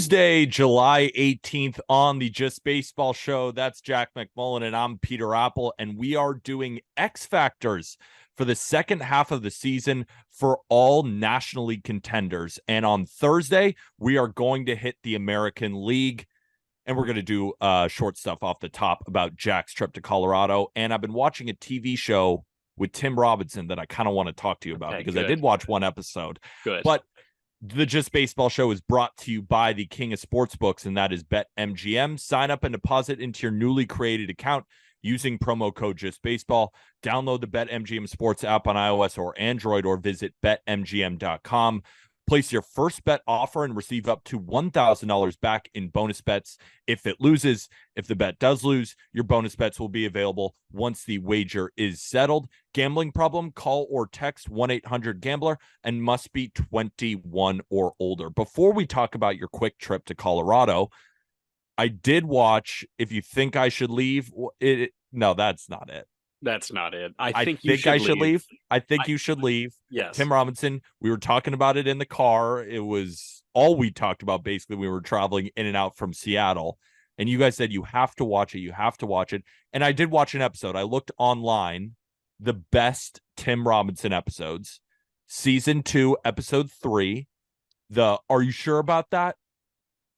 Tuesday, July 18th on the Just Baseball Show. That's Jack McMullen and I'm Peter Apple, and we are doing X Factors for the second half of the season for all National League contenders. And on Thursday, we are going to hit the American League, and we're going to do short stuff off the top about Jack's trip to Colorado. And I've been watching a TV show with Tim Robinson that I kind of want to talk to you about because I did watch one episode. Good. But the Just Baseball Show is brought to you by the king of sportsbooks, and that is BetMGM. Sign up and deposit into your newly created account using promo code JustBaseball. Download the BetMGM Sports app on iOS or Android, or visit BetMGM.com. Place your first bet offer and receive up to $1,000 back in bonus bets if it loses. If the bet does lose, your bonus bets will be available once the wager is settled. Gambling problem? Call or text 1-800-GAMBLER and must be 21 or older. Before we talk about your quick trip to Colorado, I did watch If You Think I Should Leave. No, that's not it. That's not it. I think I should leave. I think you should leave. Yes. Tim Robinson, we were talking about it in the car. It was all we talked about, basically. We were traveling in and out from Seattle. And you guys said, you have to watch it. You have to watch it. And I did watch an episode. I looked online, the best Tim Robinson episodes. Season 2, episode 3. Are you sure about that?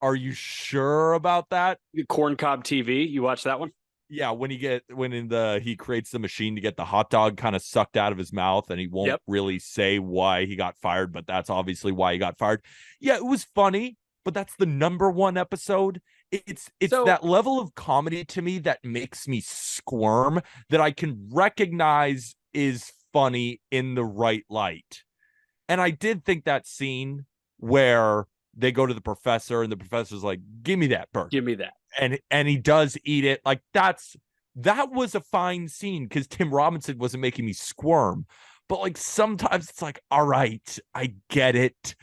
Are you sure about that? Corncob TV. You watch that one? Yeah, he creates the machine to get the hot dog kind of sucked out of his mouth, and he won't really say why he got fired, but that's obviously why he got fired. Yeah, it was funny, but that's the number one episode. It's that level of comedy to me that makes me squirm, that I can recognize is funny in the right light. And I did think that scene where they go to the professor and the professor's like, give me that burger. Give me that. And he does eat it. Like, that was a fine scene because Tim Robinson wasn't making me squirm. But like, sometimes it's like, all right, I get it.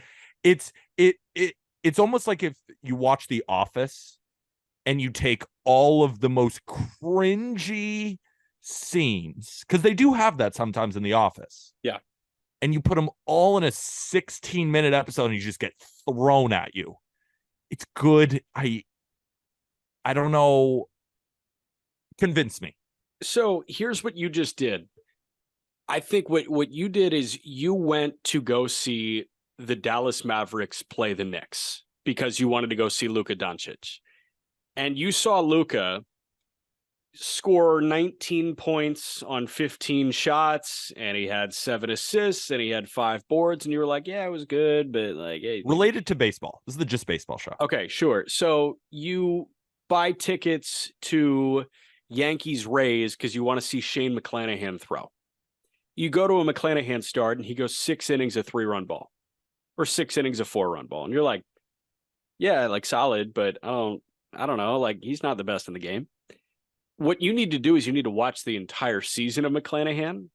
It's almost like if you watch The Office and you take all of the most cringy scenes, because they do have that sometimes in The Office. Yeah. And you put them all in a 16-minute episode and you just get thrown at you. It's good. I don't know. Convince me. So here's what you just did. I think what you did is you went to go see the Dallas Mavericks play the Knicks because you wanted to go see Luka Doncic. And you saw Luka score 19 points on 15 shots, and he had 7 assists, and he had 5 boards, and you were like, yeah, it was good, but like... Hey. Related to baseball. This is the Just Baseball Show. Okay, sure. So you buy tickets to Yankees-Rays because you want to see Shane McClanahan throw. You go to a McClanahan start, and he goes 6 innings of 3-run ball, or 6 innings of 4-run ball, and you're like, yeah, like solid, but I don't know, like he's not the best in the game. What you need to do is you need to watch the entire season of McClanahan,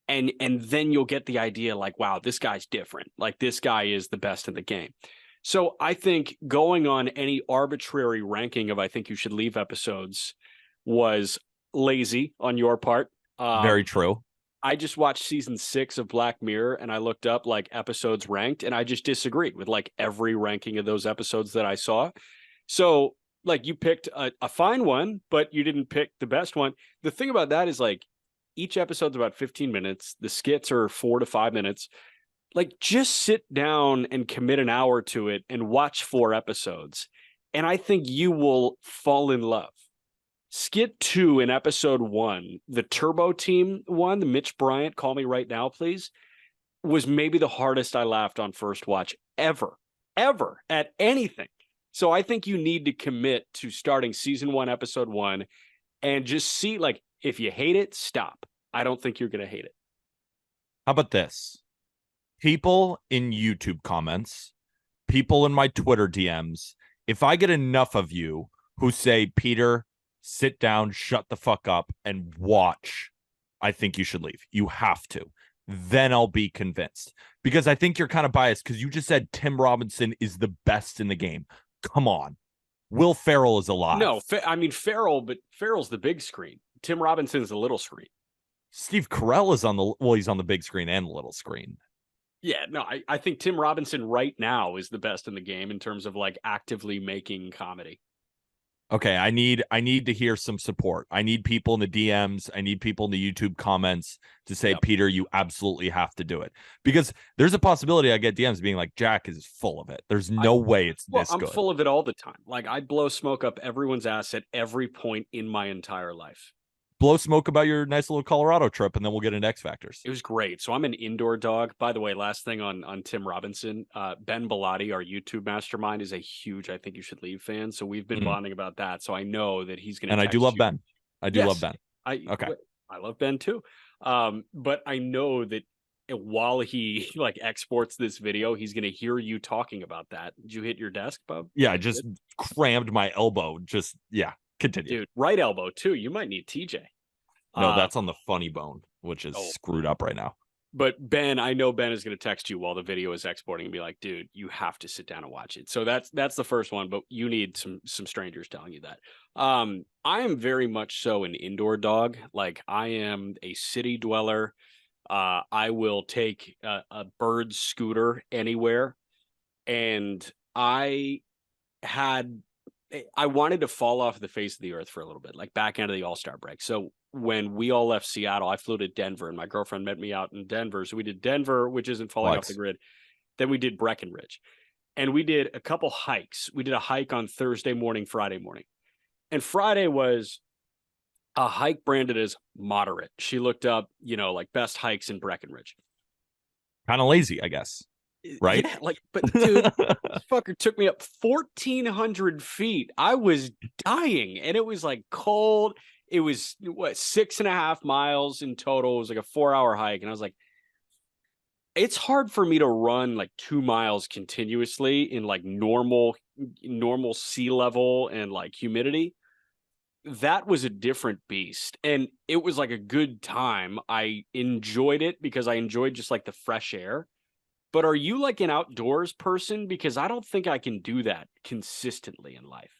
and then you'll get the idea like, wow, this guy's different. Like, this guy is the best in the game. So I think going on any arbitrary ranking of I think you should leave episodes was lazy on your part. Very true. I just watched season 6 of Black Mirror, and I looked up like episodes ranked, and I just disagreed with like every ranking of those episodes that I saw. So like, you picked a fine one, but you didn't pick the best one. The thing about that is, like, each episode's about 15 minutes. The skits are 4 to 5 minutes. Like, just sit down and commit an hour to it and watch 4 episodes. And I think you will fall in love. Skit 2 in episode 1, the Turbo Team one, the Mitch Bryant, Call Me Right Now, Please, was maybe the hardest I laughed on first watch ever at anything. So I think you need to commit to starting season 1, episode 1, and just see, like, if you hate it, stop. I don't think you're going to hate it. How about this? People in YouTube comments, people in my Twitter DMs, if I get enough of you who say, Peter, sit down, shut the fuck up, and watch, I think you should leave. You have to. Then I'll be convinced. Because I think you're kind of biased because you just said Tim Robinson is the best in the game. Come on. Will Ferrell is alive. No, but Ferrell's the big screen. Tim Robinson's the little screen. Steve Carell is he's on the big screen and the little screen. Yeah, no, I think Tim Robinson right now is the best in the game in terms of like actively making comedy. Okay, I need to hear some support. I need people in the DMs. I need people in the YouTube comments to say, Yep. Peter, you absolutely have to do it. Because there's a possibility I get DMs being like, Jack is full of it. There's no way it's Well, this I'm good. full of it all the time. Like I blow smoke up everyone's ass at every point in my entire life. Blow smoke about your nice little Colorado trip, and then we'll get into X Factors. It was great. So I'm an indoor dog. By the way, last thing on Tim Robinson, Ben Bilotti, our YouTube mastermind, is a huge I think you should leave fan. So we've been Mhm. bonding about that. So I know that he's going And to I do text love you. Ben. I do love Yes, Ben. Okay. I love Ben too. But I know that while he like exports this video, he's going to hear you talking about that. Did you hit your desk, Bub? Yeah, I just crammed my elbow. Just, yeah, continue. Dude, right elbow too. You might need TJ. No, that's on the funny bone, which is Oh, screwed up right now. but Ben, I know Ben is going to text you while the video is exporting and be like, "Dude, you have to sit down and watch it." So that's the first one, but you need some strangers telling you that. I am very much so an indoor dog. Like I am a city dweller. I will take a bird scooter anywhere, and had I wanted to fall off the face of the earth for a little bit, like back into the All-Star break. So when we all left Seattle, I flew to Denver and my girlfriend met me out in Denver. So we did Denver, which isn't falling off the Flex. grid. Then we did Breckenridge and we did a couple hikes. We did a hike on Thursday morning, Friday morning. And Friday was a hike branded as moderate. She looked up, like best hikes in Breckenridge. Kind of lazy, I guess. Right? Yeah, but dude, this fucker took me up 1,400 feet. I was dying, and it was like cold. It was 6.5 miles in total. It was like a 4-hour hike, and I was like, it's hard for me to run like 2 miles continuously in like normal sea level and like humidity. That was a different beast, and it was like a good time. I enjoyed it because I enjoyed just like the fresh air. But are you like an outdoors person? Because I don't think I can do that consistently in life.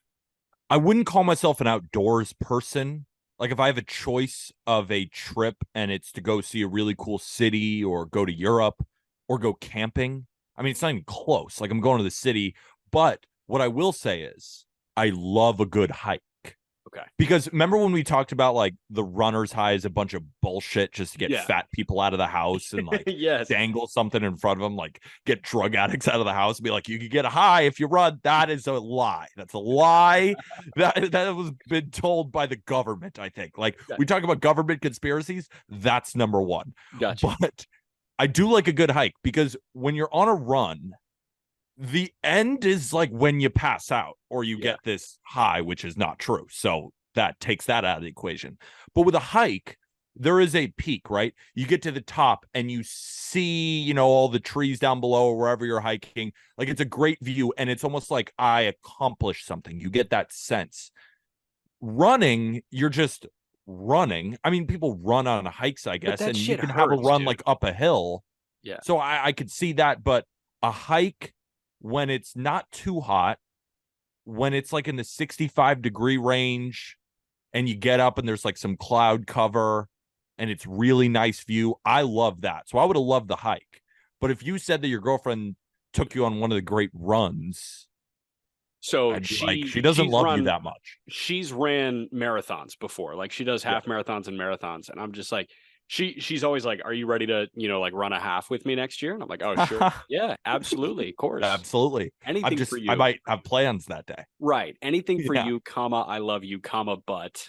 I wouldn't call myself an outdoors person. Like if I have a choice of a trip and it's to go see a really cool city or go to Europe or go camping, I mean, it's not even close. Like I'm going to the city. But what I will say is I love a good hike. Okay. Because remember when we talked about like the runner's high is a bunch of bullshit just to get Yeah. fat people out of the house and like Yes. dangle something in front of them, like get drug addicts out of the house and be like, you could get a high if you run. That is a lie. That's a lie. that was been told by the government, I think. Like we talk about government conspiracies, that's number one. Gotcha. But I do like a good hike because when you're on a run, the end is like when you pass out or you get this high, which is not true. So that takes that out of the equation. But with a hike, there is a peak, right? You get to the top and you see, all the trees down below or wherever you're hiking. Like it's a great view. And it's almost like I accomplished something. You get that sense. Running, you're just running. I mean, people run on hikes, I guess, and you can have a run like up a hill. Yeah. So I could see that. But a hike, when it's not too hot, when it's like in the 65-degree range and you get up and there's like some cloud cover and it's really nice view, I love that. So I would have loved the hike. But if you said that your girlfriend took you on one of the great runs, so she doesn't love you that much. She's ran marathons before. Like she does half marathons and marathons. And I'm just like, she's always like, are you ready to, like run a half with me next year? And I'm like, oh, sure. Yeah, absolutely. Of course. Absolutely. Anything for you. I might have plans that day. Right. Anything for you, comma, I love you, comma, but.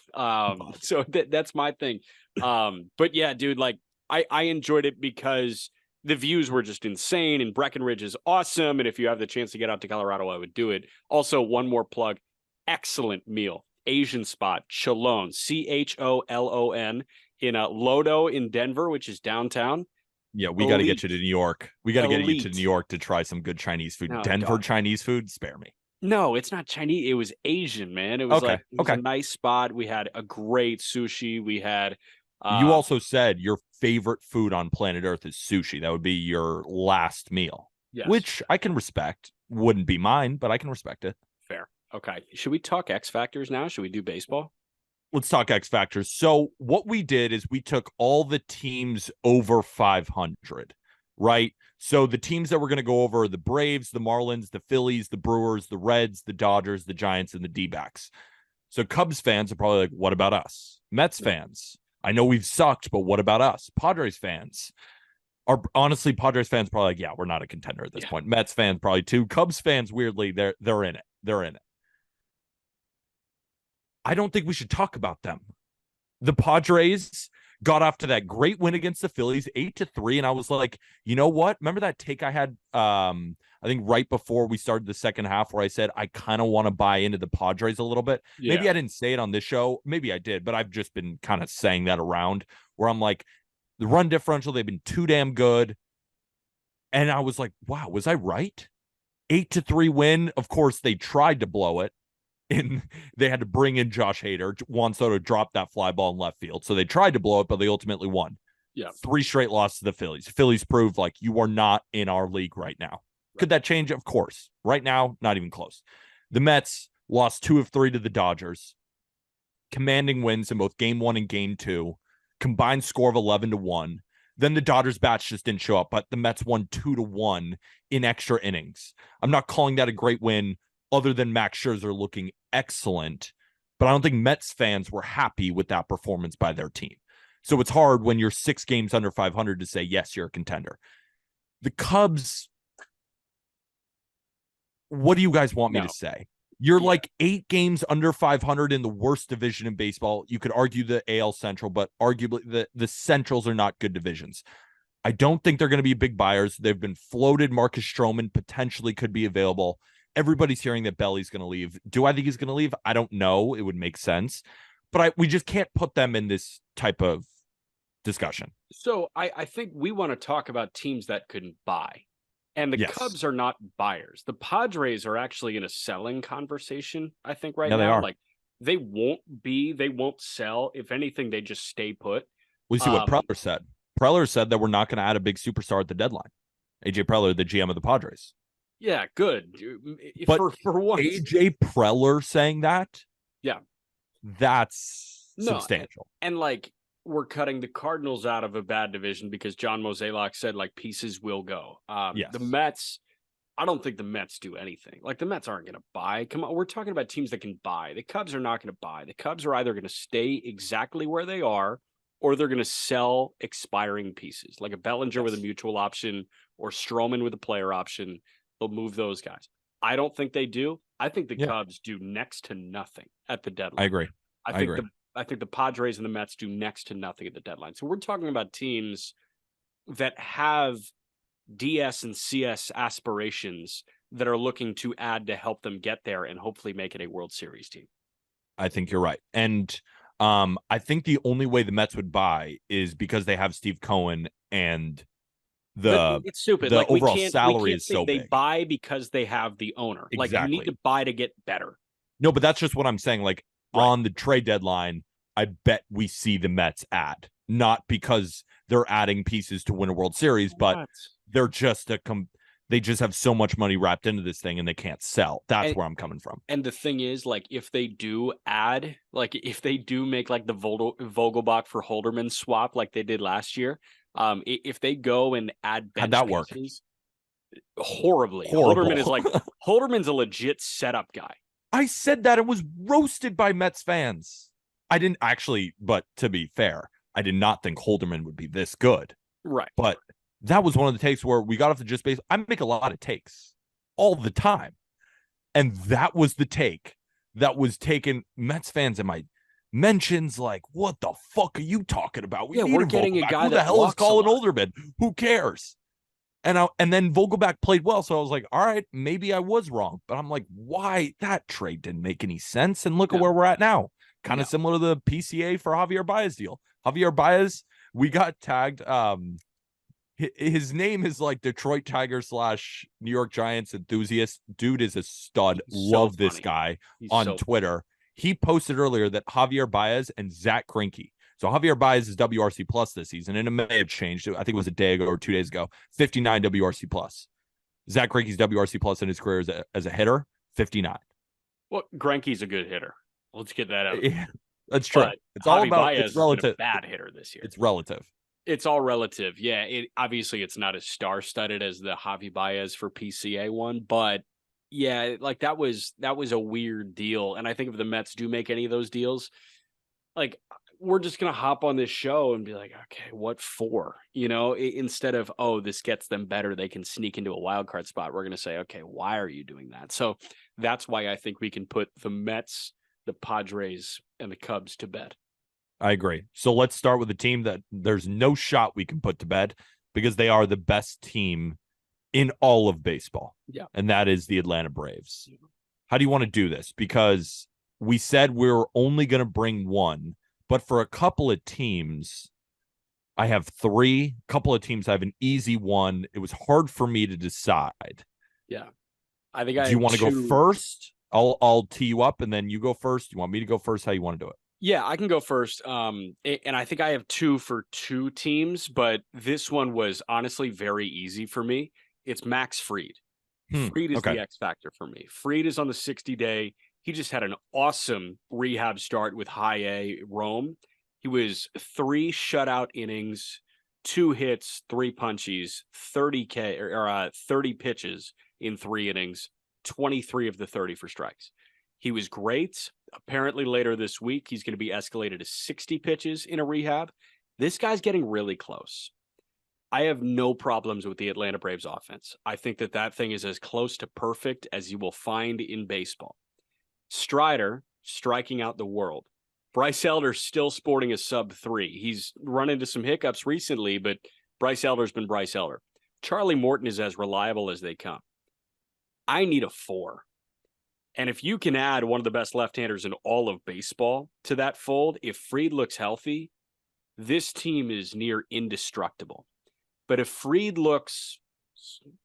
So that's my thing. But yeah, dude, like I enjoyed it because the views were just insane and Breckenridge is awesome. And if you have the chance to get out to Colorado, I would do it. Also, one more plug, excellent meal, Asian spot, Cholon, Cholon in Lodo in Denver, which is downtown. Yeah, we got to get you to New York. We got to get you to New York to try some good Chinese food. No, Denver Chinese food, spare me. No, it's not Chinese. It was Asian, man. It was a nice spot. We had a great sushi. We had. You also said your favorite food on planet Earth is sushi. That would be your last meal, which I can respect. Wouldn't be mine, but I can respect it. Fair. Okay. Should we talk X Factors now? Should we do baseball? Let's talk X Factors. So what we did is we took all the teams over 500, right? So the teams that we're going to go over are the Braves, the Marlins, the Phillies, the Brewers, the Reds, the Dodgers, the Giants, and the D-backs. So Cubs fans are probably like, what about us? Mets fans, I know we've sucked, but what about us? Padres fans are honestly, Padres fans probably like, yeah, we're not a contender at this point. Mets fans probably too. Cubs fans, weirdly, they're in it. They're in it. I don't think we should talk about them. The Padres got off to that great win against the Phillies, 8-3, and I was like, you know what? Remember that take I had? I think right before we started the second half, where I said I kind of want to buy into the Padres a little bit. Yeah. Maybe I didn't say it on this show. Maybe I did, but I've just been kind of saying that around. Where I'm like, the run differential, they've been too damn good, and I was like, wow, was I right? 8-3 win. Of course, they tried to blow it. And they had to bring in Josh Hader. Juan Soto dropped that fly ball in left field. So they tried to blow it, but they ultimately won. Yeah. 3 straight losses to the Phillies. Phillies proved like you are not in our league right now. Right. Could that change? Of course. Right now, not even close. The Mets lost 2 of 3 to the Dodgers. Commanding wins in both game 1 and game 2. Combined score of 11-1. Then the Dodgers bats just didn't show up, but the Mets won 2-1 in extra innings. I'm not calling that a great win, other than Max Scherzer looking excellent, but I don't think Mets fans were happy with that performance by their team. So it's hard when you're 6 games under 500 to say, yes, you're a contender. The Cubs, what do you guys want me to say? You're like 8 games under 500 in the worst division in baseball. You could argue the AL Central, but arguably the Centrals are not good divisions. I don't think they're going to be big buyers. They've been floated. Marcus Stroman potentially could be available. Everybody's hearing that Belly's going to leave. Do I think he's going to leave? I don't know. It would make sense. But we just can't put them in this type of discussion. So I think we want to talk about teams that couldn't buy. And the Cubs are not buyers. The Padres are actually in a selling conversation, I think, right now. They are. Like, they won't sell. If anything, they just stay put. We see what Preller said. Preller said that we're not going to add a big superstar at the deadline. AJ Preller, the GM of the Padres. Yeah, good. But for once, AJ Preller saying that, that's substantial. And like, we're cutting the Cardinals out of a bad division because John Mozeliak said like pieces will go. The Mets, I don't think the Mets do anything. Like, the Mets aren't going to buy. Come on, we're talking about teams that can buy. The Cubs are not going to buy. The Cubs are either going to stay exactly where they are, or they're going to sell expiring pieces, like a Bellinger with a mutual option or Stroman with a player option. They'll move those guys. I don't think they do. I think the Cubs do next to nothing at the deadline. I agree. I think the Padres and the Mets do next to nothing at the deadline. So we're talking about teams that have DS and CS aspirations that are looking to add to help them get there and hopefully make it a World Series team. I think you're right. And I think the only way the Mets would buy is because they have Steve Cohen, and it's stupid. The like, overall salary is so big. They buy because they have the owner. Exactly. Like, you need to buy to get better. No, but that's just what I'm saying. Like, on the trade deadline, I bet we see the Mets add, not because they're adding pieces to win a World Series, but they're just they just have so much money wrapped into this thing and they can't sell. That's where I'm coming from. And the thing is, like, if they do add, like, if they do make like the Vogelbach for Holderman swap like they did last year, if they go and add bench how'd that pieces, horribly. Holderman's a legit setup guy. I said that, it was roasted by Mets fans. I didn't actually, but to be fair, I did not think Holderman would be this good. Right. But that was one of the takes where we got off the just base. I make a lot of takes all the time. And that was the take that was taken. Mets fans in my mentions like, what the fuck are you talking about? We're getting a guy. Who the hell is Colin Holderman? Who cares? And then Vogelbach played well, so I was like, all right, maybe I was wrong. But I'm like, why? That trade didn't make any sense. And look at where we're at now. Kind of similar to the PCA for Javier Baez deal. Javier Baez, we got tagged. His name is like Detroit Tigers / New York Giants enthusiast. Dude is a stud. Love this guy on Twitter. He posted earlier that Javier Baez and Zach Greinke. So Javier Baez is WRC plus this season, and it may have changed. I think it was a day ago or 2 days ago. 59 WRC plus. Zach Greinke's WRC plus in his career as a hitter, 59. Well, Greinke's a good hitter. Let's get that out. Yeah, that's true. But it's all about Baez it's relative. Bad hitter this year. It's relative. It's all relative. Yeah, obviously it's not as star-studded as the Javi Baez for PCA one, but yeah, like that was a weird deal. And I think if the Mets do make any of those deals, like we're just gonna hop on this show and be like, okay, what for? Instead of, oh, this gets them better, they can sneak into a wild card spot. We're gonna say, okay, why are you doing that? So that's why I think we can put the Mets, the Padres, and the Cubs to bed. I agree. So let's start with a team that there's no shot we can put to bed because they are the best team in all of baseball. Yeah. And that is the Atlanta Braves. How do you want to do this? Because we said we're only going to bring one, but for a couple of teams, I have three. A couple of teams, I have an easy one. It was hard for me to decide. Yeah. I think do you want to go first? I'll tee you up and then you go first. You want me to go first? How you want to do it? Yeah, I can go first. And I think I have two for two teams, but this one was honestly very easy for me. It's Max Fried. Fried is the X factor for me. Fried is on the 60-day. He just had an awesome rehab start with high A Rome. He was 3 shutout innings, 2 hits, 3 punchies, 30 pitches in 3 innings, 23 of the 30 for strikes. He was great. Apparently later this week, he's going to be escalated to 60 pitches in a rehab. This guy's getting really close. I have no problems with the Atlanta Braves offense. I think that thing is as close to perfect as you will find in baseball. Strider striking out the world. Bryce Elder's still sporting a sub-3. He's run into some hiccups recently, but Bryce Elder's been Bryce Elder. Charlie Morton is as reliable as they come. I need a 4. And if you can add one of the best left-handers in all of baseball to that fold, if Fried looks healthy, this team is near indestructible. But if Fried looks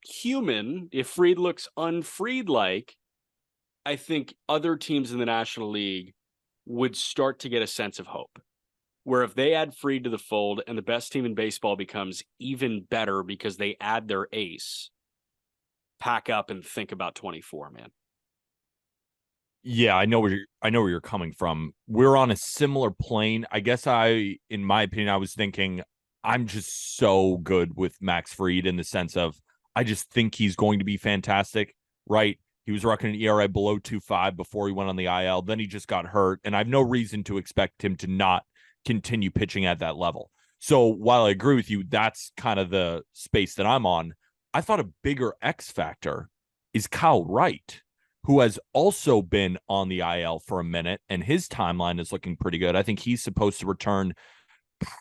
human, if Fried looks unfried-like, I think other teams in the National League would start to get a sense of hope. Where if they add Fried to the fold and the best team in baseball becomes even better because they add their ace, pack up and think about 24, man. Yeah, I know where you're coming from. We're on a similar plane. I guess in my opinion, I was thinking I'm just so good with Max Fried in the sense of I just think he's going to be fantastic, right? He was rocking an ERA below 2.5 before he went on the IL. Then he just got hurt, and I have no reason to expect him to not continue pitching at that level. So while I agree with you, that's kind of the space that I'm on. I thought a bigger X factor is Kyle Wright, who has also been on the IL for a minute, and his timeline is looking pretty good. I think he's supposed to return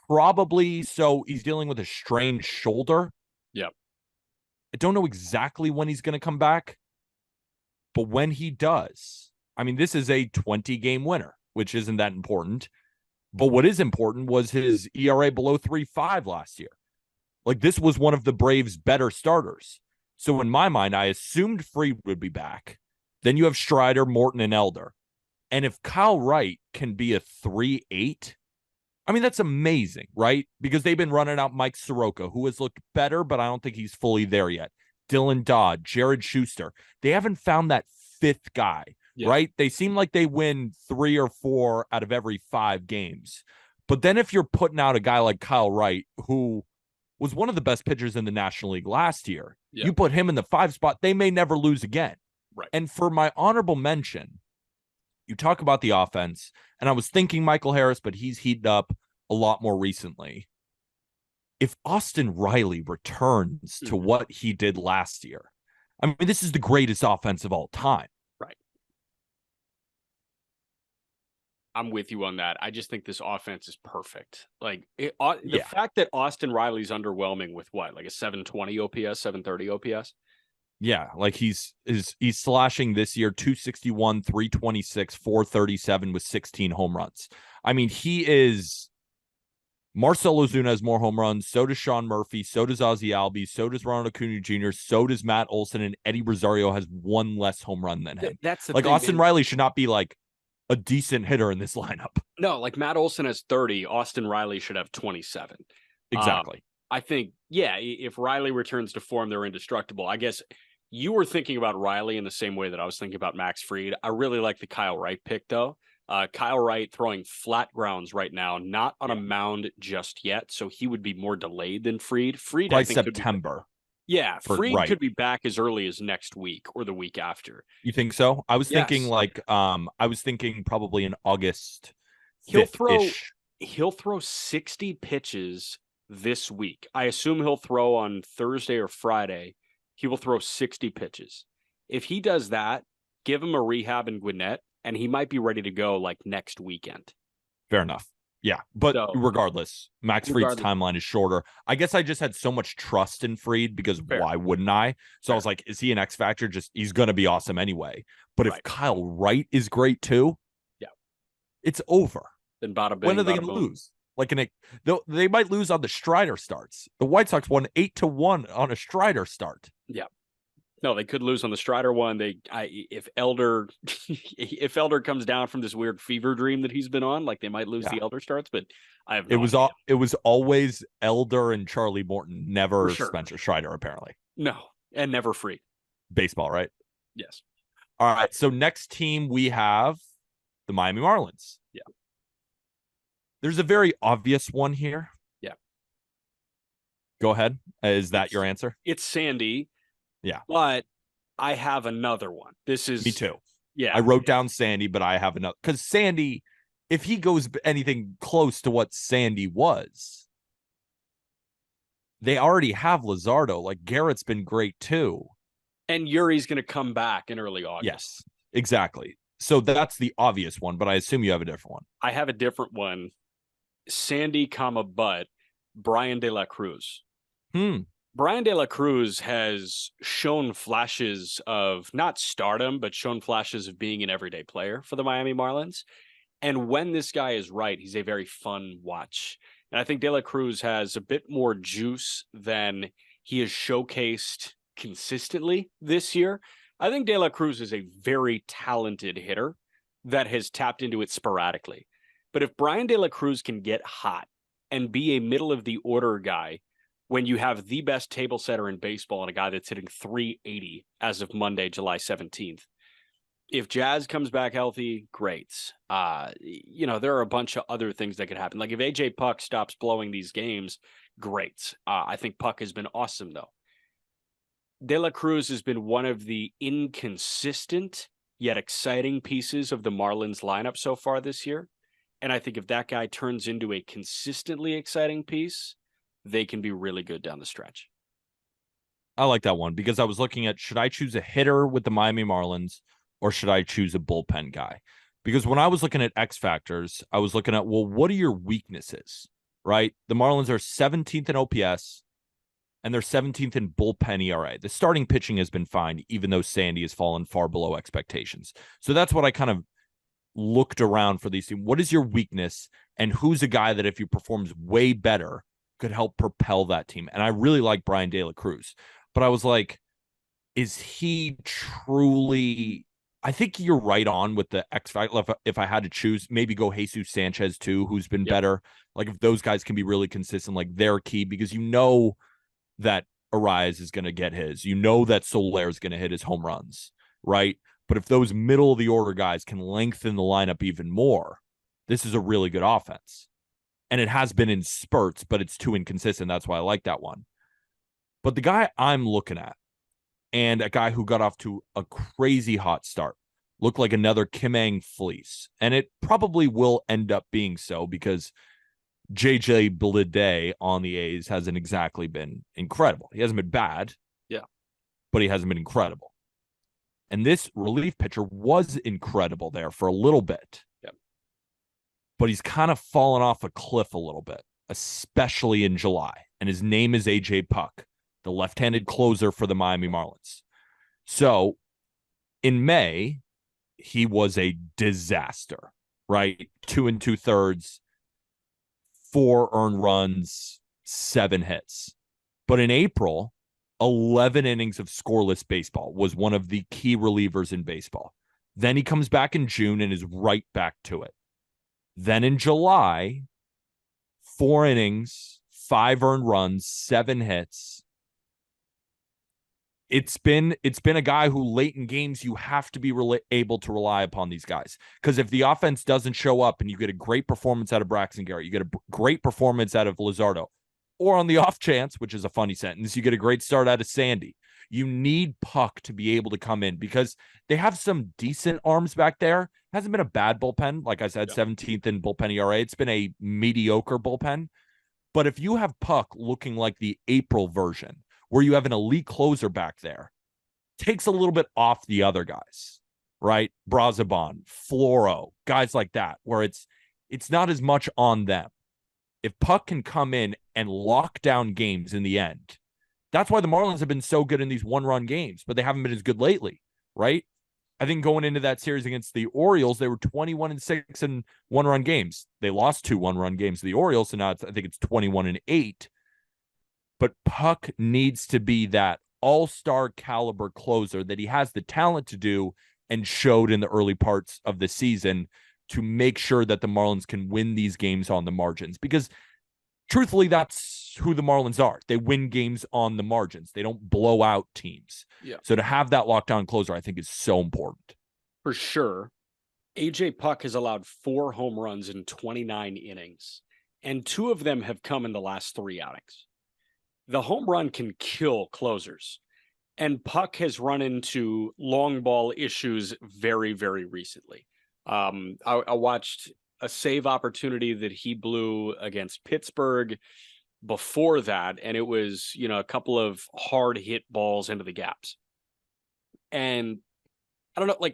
probably, so he's dealing with a strained shoulder. Yep. I don't know exactly when he's going to come back, but when he does, I mean, this is a 20-game winner, which isn't that important. But what is important was his ERA below 3.5 last year. Like, this was one of the Braves' better starters. So in my mind, I assumed Fried would be back. Then you have Strider, Morton, and Elder. And if Kyle Wright can be a 3.8, I mean, that's amazing, right? Because they've been running out Mike Soroka, who has looked better, but I don't think he's fully there yet. Dylan Dodd, Jared Schuster. They haven't found that 5th guy, right? They seem like they win 3 or 4 out of every 5 games. But then if you're putting out a guy like Kyle Wright, who was one of the best pitchers in the National League last year, you put him in the 5 spot, they may never lose again. Right. And for my honorable mention, you talk about the offense, and I was thinking Michael Harris, but he's heated up a lot more recently. If Austin Riley returns to what he did last year, I mean, this is the greatest offense of all time. Right. I'm with you on that. I just think this offense is perfect. Like the fact that Austin Riley's underwhelming with what, like a 720 OPS, 730 OPS. Yeah, like he's slashing this year 261, 326, 437 with 16 home runs. I mean, he is. Marcell Ozuna has more home runs. So does Sean Murphy. So does Ozzie Albies. So does Ronald Acuna Jr. So does Matt Olson, and Eddie Rosario has 1 less home run than him. That's the like thing, Austin Riley should not be like a decent hitter in this lineup. No, like Matt Olson has 30. Austin Riley should have 27. Exactly. I think, if Riley returns to form, they're indestructible. I guess you were thinking about Riley in the same way that I was thinking about Max Fried. I really like the Kyle Wright pick, though, Kyle Wright throwing flat grounds right now, not on a Yeah. mound just yet, so he would be more delayed than Freed. Freed, Probably I think, could be. September Yeah, for Freed Wright. could be back as early as next week or the week after. You think so? I was thinking Yes, like I was thinking probably in August he'll 5th throw ish. he'll throw 60 pitches this week. I assume he'll throw on Thursday or Friday. He will throw 60 pitches. If he does that, give him a rehab in Gwinnett, and he might be ready to go like next weekend. Fair enough. Yeah. But So, regardless, Max Fried's regardless, timeline is shorter. I guess I just had so much trust in Fried because fair, why wouldn't I? So I fair, was like, is he an X Factor? Just he's gonna be awesome anyway. But if right? Kyle Wright is great too, Yeah. it's over. Then bada When bing, are they bada gonna boom. lose? Like they might lose on the Strider starts. The White Sox won 8-1 on a Strider start. Yeah. No, they could lose on the Strider one. If Elder if Elder comes down from this weird fever dream that he's been on, like they might lose Yeah. the Elder starts, but I have no idea. It was always Elder and Charlie Morton, For never sure. Spencer Strider, apparently. No, and never free. Baseball, right? Yes. All right. So next team we have the Miami Marlins. Yeah. There's a very obvious one here. Yeah. Go ahead. Is that your answer? It's Sandy. Yeah. But I have another one. This is Me too. Yeah. I wrote down Sandy, but I have another because Sandy, if he goes anything close to what Sandy was, they already have Luzardo. Like Garrett's been great too. And Yuri's going to come back in early August. Yes, exactly. So that's the obvious one, but I assume you have a different one. I have a different one. Sandy, but Brian De La Cruz. Brian De La Cruz has shown flashes of not stardom, but shown flashes of being an everyday player for the Miami Marlins. And when this guy is right, he's a very fun watch. And I think De La Cruz has a bit more juice than he has showcased consistently this year. I think De La Cruz is a very talented hitter that has tapped into it sporadically. But if Brian De La Cruz can get hot and be a middle of the order guy, when you have the best table setter in baseball and a guy that's hitting 380 as of Monday, July 17th, if Jazz comes back healthy, great. There are a bunch of other things that could happen. Like if AJ Puck stops blowing these games, great. I think Puck has been awesome, though. De La Cruz has been one of the inconsistent yet exciting pieces of the Marlins lineup so far this year. And I think if that guy turns into a consistently exciting piece, they can be really good down the stretch. I like that one because I was looking at, should I choose a hitter with the Miami Marlins or should I choose a bullpen guy? Because when I was looking at X factors, I was looking at, well, what are your weaknesses, right? The Marlins are 17th in OPS and they're 17th in bullpen ERA. The starting pitching has been fine, even though Sandy has fallen far below expectations. So that's what I kind of looked around for these teams. What is your weakness and who's a guy that if he performs way better could help propel that team? And I really like Brian De La Cruz, but I was like, is he truly? I think you're right on with the X factor. If I had to choose, maybe go Jesus Sanchez too, who's been better. Like if those guys can be really consistent, like they're key because you know that Arias is going to get his. You know that Soler is going to hit his home runs, right? But if those middle of the order guys can lengthen the lineup even more, this is a really good offense. And it has been in spurts, but it's too inconsistent. That's why I like that one. But the guy I'm looking at, and a guy who got off to a crazy hot start, looked like another Kim-Ang fleece. And it probably will end up being so because JJ Bleday on the A's hasn't exactly been incredible. He hasn't been bad. Yeah. But he hasn't been incredible. And this relief pitcher was incredible there for a little bit. Yeah. But he's kind of fallen off a cliff a little bit, especially in July. And his name is AJ Puck, the left-handed closer for the Miami Marlins. So in May, he was a disaster, right? 2 2/3, 4 earned runs, 7 hits. But in April, 11 innings of scoreless baseball was one of the key relievers in baseball. Then he comes back in June and is right back to it. Then in July, 4 innings, 5 earned runs, 7 hits. it's been a guy who late in games you have to be able to rely upon these guys, because if the offense doesn't show up and you get a great performance out of Braxton Garrett, you get a great performance out of Luzardo, or on the off chance, which is a funny sentence, you get a great start out of Sandy. You need Puck to be able to come in because they have some decent arms back there. Hasn't been a bad bullpen. Like I said, 17th in bullpen ERA. It's been a mediocre bullpen. But if you have Puck looking like the April version, where you have an elite closer back there, takes a little bit off the other guys, right? Brazaban, Floro, guys like that, where it's not as much on them. If Puck can come in and lock down games in the end, that's why the Marlins have been so good in these one-run games, but they haven't been as good lately, right? I think going into that series against the Orioles, they were 21-6 in one-run games. They lost 2 one-run games to the Orioles, so now I think it's 21-8. But Puck needs to be that all-star caliber closer that he has the talent to do and showed in the early parts of the season to make sure that the Marlins can win these games on the margins. Because truthfully, that's who the Marlins are. They win games on the margins. They don't blow out teams. Yeah. So to have that lockdown closer, I think, is so important. For sure. AJ Puck has allowed 4 home runs in 29 innings, and 2 of them have come in the last 3 outings. The home run can kill closers, and Puck has run into long ball issues very, very recently. I watched a save opportunity that he blew against Pittsburgh before that, and it was, a couple of hard hit balls into the gaps. And I don't know,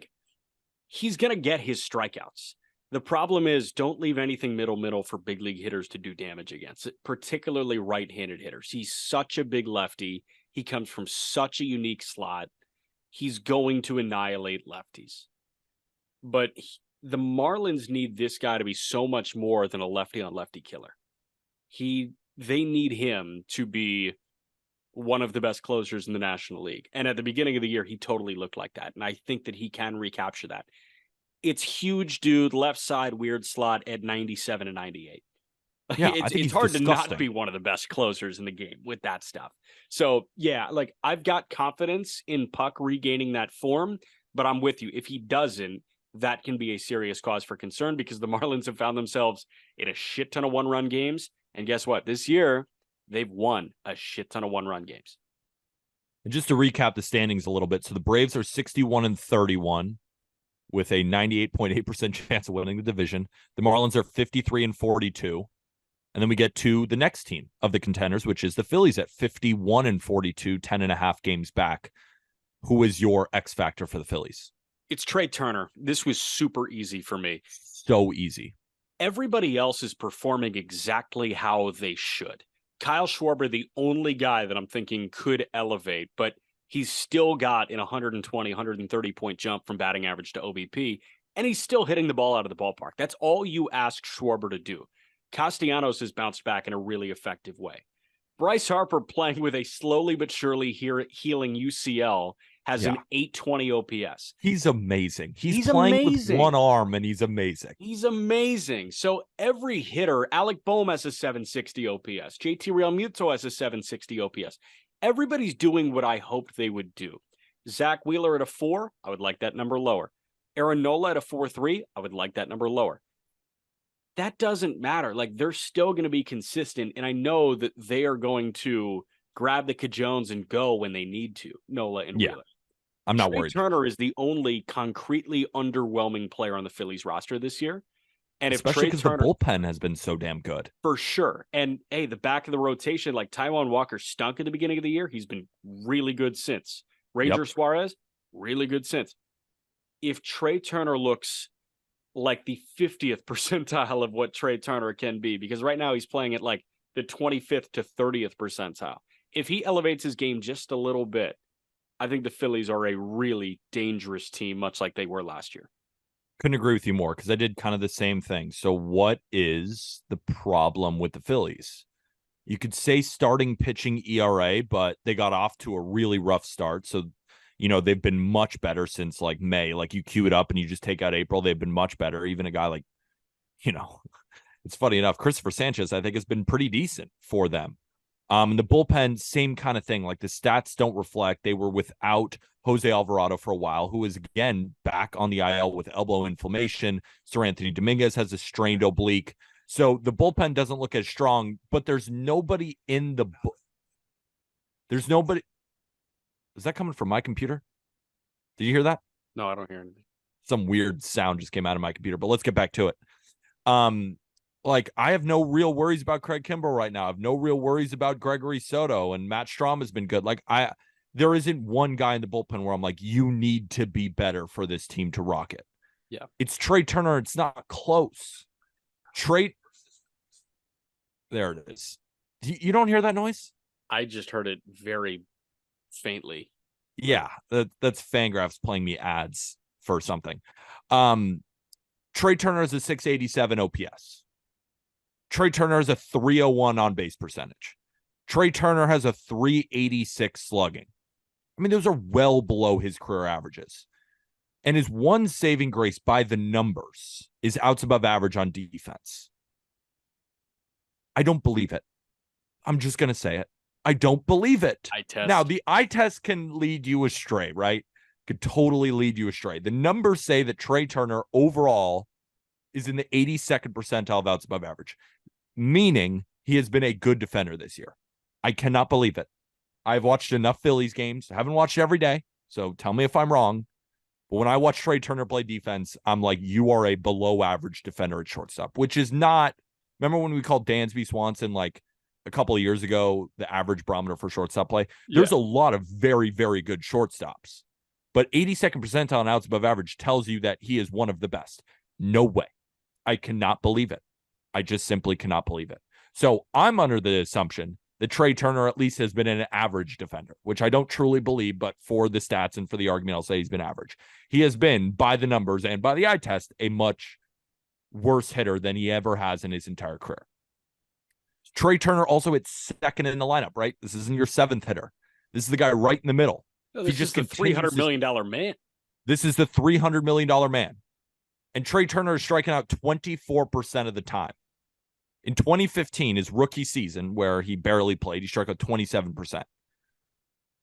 he's going to get his strikeouts. The problem is, don't leave anything middle for big league hitters to do damage against, particularly right-handed hitters. He's such a big lefty. He comes from such a unique slot. He's going to annihilate lefties. But the Marlins need this guy to be so much more than a lefty-on-lefty killer. They need him to be one of the best closers in the National League. And at the beginning of the year, he totally looked like that. And I think that he can recapture that. It's huge, dude, left side, weird slot at 97 and 98. Yeah, it's hard to not be one of the best closers in the game with that stuff. So, yeah, I've got confidence in Puck regaining that form, but I'm with you. If he doesn't, that can be a serious cause for concern because the Marlins have found themselves in a shit ton of one-run games. And guess what? This year, they've won a shit ton of one-run games. And just to recap the standings a little bit, so the Braves are 61-31. With a 98.8% chance of winning the division. The Marlins are 53-42. And then we get to the next team of the contenders, which is the Phillies at 51-42, 10.5 games back. Who is your X factor for the Phillies? It's Trey Turner. This was super easy for me. So easy. Everybody else is performing exactly how they should. Kyle Schwarber, the only guy that I'm thinking could elevate, but he's still got an 120, 130 point jump from batting average to OBP, and he's still hitting the ball out of the ballpark. That's all you ask Schwarber to do. Castellanos has bounced back in a really effective way. Bryce Harper, playing with a slowly but surely healing UCL, has an 820 OPS. He's amazing. He's playing amazing. With one arm, and he's amazing. He's amazing. So every hitter, Alec Boehm has a 760 OPS. JT Realmuto has a 760 OPS. Everybody's doing what I hoped they would do. Zach Wheeler at a 4, I would like that number lower. Aaron Nola at a 4.3, I would like that number lower. That doesn't matter. They're still going to be consistent, and I know that they are going to grab the cajones and go when they need to, Nola and Wheeler. I'm not Trey worried. Turner is the only concretely underwhelming player on the Phillies roster this year. And especially because the bullpen has been so damn good. For sure. And hey, the back of the rotation, Taijuan Walker stunk at the beginning of the year. He's been really good since. Ranger Suarez, really good since. If Trey Turner looks like the 50th percentile of what Trey Turner can be, because right now he's playing at the 25th to 30th percentile. If he elevates his game just a little bit, I think the Phillies are a really dangerous team, much like they were last year. Couldn't agree with you more because I did kind of the same thing. So what is the problem with the Phillies? You could say starting pitching ERA, but they got off to a really rough start. So, they've been much better since May. You cue it up and you just take out April. They've been much better. Even a guy it's funny enough, Christopher Sanchez, I think, has been pretty decent for them. The bullpen, same kind of thing. Like the stats don't reflect. They were without Jose Alvarado for a while, who is again back on the IL with elbow inflammation. Sir Anthony Dominguez has a strained oblique. So the bullpen doesn't look as strong, but there's nobody in the there's nobody. Is that coming from my computer? Did you hear that? No, I don't hear anything. Some weird sound just came out of my computer, but let's get back to it. Like I have no real worries about Craig Kimbrell right now. I have no real worries about Gregory Soto, and Matt Strahm has been good. Like there isn't one guy in the bullpen where I'm like, you need to be better for this team to rock it. Yeah. It's Trey Turner. It's not close. There it is. You don't hear that noise? I just heard it very faintly. Yeah, that's Fangraphs playing me ads for something. Trey Turner is a 687 OPS. Trey Turner has a 301 on base percentage. Trey Turner has a 386 slugging. I mean, those are well below his career averages. And his one saving grace by the numbers is outs above average on defense. I don't believe it. I'm just going to say it. I don't believe it. Eye test. Now, the eye test can lead you astray, right? Could totally lead you astray. The numbers say that Trey Turner overall is in the 82nd percentile of outs above average, meaning he has been a good defender this year. I cannot believe it. I've watched enough Phillies games. I haven't watched every day, so tell me if I'm wrong. But when I watch Trey Turner play defense, I'm like, you are a below average defender at shortstop, which is not. Remember when we called Dansby Swanson like a couple of years ago the average barometer for shortstop play? There's a lot of very, very good shortstops. But 82nd percentile on outs above average tells you that he is one of the best. No way. I cannot believe it. I just simply cannot believe it. So I'm under the assumption that Trey Turner at least has been an average defender, which I don't truly believe, but for the stats and for the argument, I'll say he's been average. He has been, by the numbers and by the eye test, a much worse hitter than he ever has in his entire career. Trey Turner also hit second in the lineup, right? This isn't your seventh hitter. This is the guy right in the middle. No, this is the $300 million man. This is the $300 million man. And Trey Turner is striking out 24% of the time. In 2015, his rookie season, where he barely played, he struck out 27%.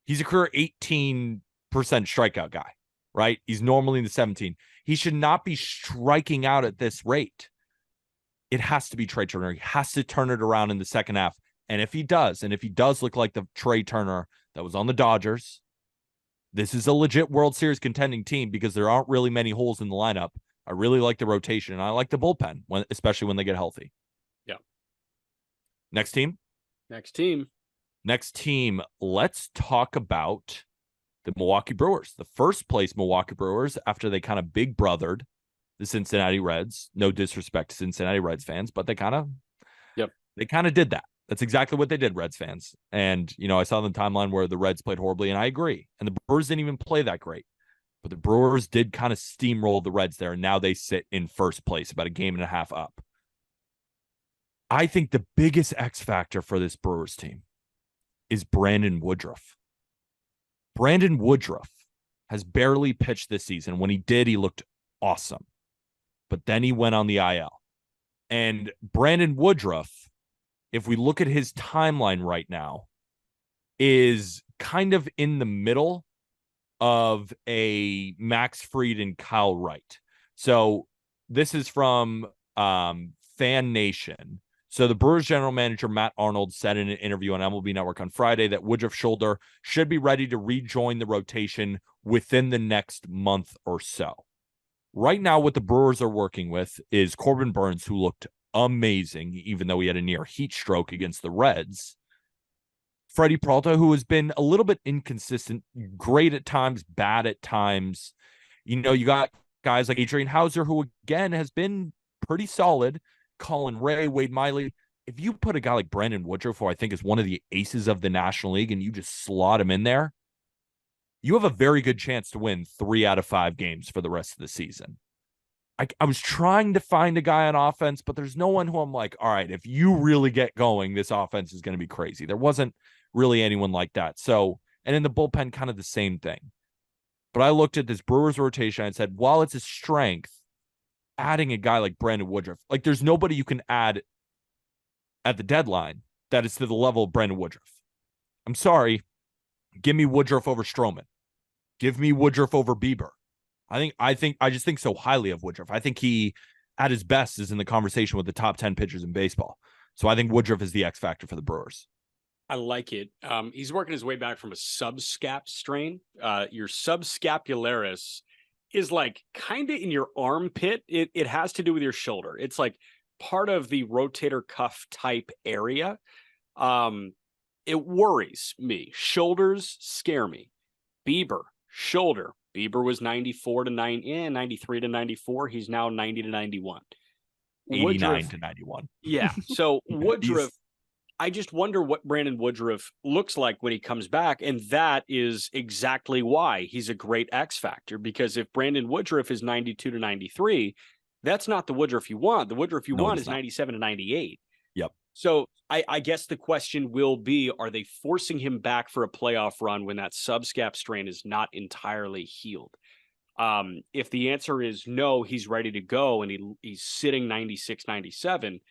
He's a career 18% strikeout guy, right? He's normally in the 17. He should not be striking out at this rate. It has to be Trey Turner. He has to turn it around in the second half. And if he does look like the Trey Turner that was on the Dodgers, this is a legit World Series contending team because there aren't really many holes in the lineup. I really like the rotation, and I like the bullpen, especially when they get healthy. Yeah. Next team. Let's talk about the Milwaukee Brewers. The first place Milwaukee Brewers, after they kind of big brothered the Cincinnati Reds. No disrespect to Cincinnati Reds fans, but they kind of did that. That's exactly what they did, Reds fans. And, I saw the timeline where the Reds played horribly, and I agree. And the Brewers didn't even play that great. But the Brewers did kind of steamroll the Reds there, and now they sit in first place, about a game and a half up. I think the biggest X factor for this Brewers team is Brandon Woodruff. Brandon Woodruff has barely pitched this season. When he did, he looked awesome. But then he went on the IL. And Brandon Woodruff, if we look at his timeline right now, is kind of in the middle of a Max Fried and Kyle Wright. So this is from Fan Nation. So the Brewers general manager, Matt Arnold, said in an interview on MLB Network on Friday that Woodruff's shoulder should be ready to rejoin the rotation within the next month or so. Right now, what the Brewers are working with is Corbin Burns, who looked amazing, even though he had a near heat stroke against the Reds. Freddie Peralta, who has been a little bit inconsistent, great at times, bad at times. You got guys like Adrian Hauser, who again has been pretty solid. Colin Ray, Wade Miley. If you put a guy like Brandon Woodruff, who I think is one of the aces of the National League, and you just slot him in there, you have a very good chance to win 3 out of 5 games for the rest of the season. I was trying to find a guy on offense, but there's no one who I'm like, all right, if you really get going, this offense is going to be crazy. There wasn't really anyone like that. So, and in the bullpen, kind of the same thing. But I looked at this Brewers rotation and said, while it's a strength, adding a guy like Brandon Woodruff, like there's nobody you can add at the deadline that is to the level of Brandon Woodruff. I'm sorry. Give me Woodruff over Stroman. Give me Woodruff over Bieber. I just think so highly of Woodruff. I think he, at his best, is in the conversation with the top 10 pitchers in baseball. So I think Woodruff is the X factor for the Brewers. I like it. He's working his way back from a subscap strain. Your subscapularis is like kind of in your armpit. It has to do with your shoulder. It's like part of the rotator cuff type area. It worries me. Shoulders scare me. Bieber, shoulder. Bieber was 93 to 94. He's now 90 to 91. 89 to 91. Yeah. So Woodruff, I just wonder what Brandon Woodruff looks like when he comes back. And that is exactly why he's a great X factor, because if Brandon Woodruff is 92 to 93, that's not the Woodruff you want. The Woodruff you want is 97 to 98. Yep. So I guess the question will be, are they forcing him back for a playoff run when that subscap strain is not entirely healed? If the answer is no, he's ready to go and he's sitting 96, 97,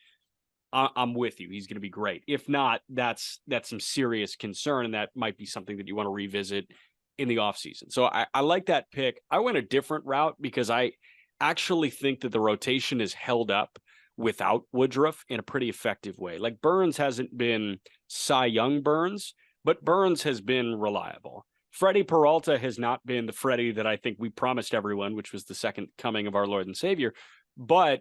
I'm with you. He's going to be great. If not, that's some serious concern, and that might be something that you want to revisit in the offseason. So I like that pick. I went a different route because I actually think that the rotation is held up without Woodruff in a pretty effective way. Like Burns hasn't been Cy Young Burns, but Burns has been reliable. Freddie Peralta has not been the Freddie that I think we promised everyone, which was the second coming of our Lord and Savior, but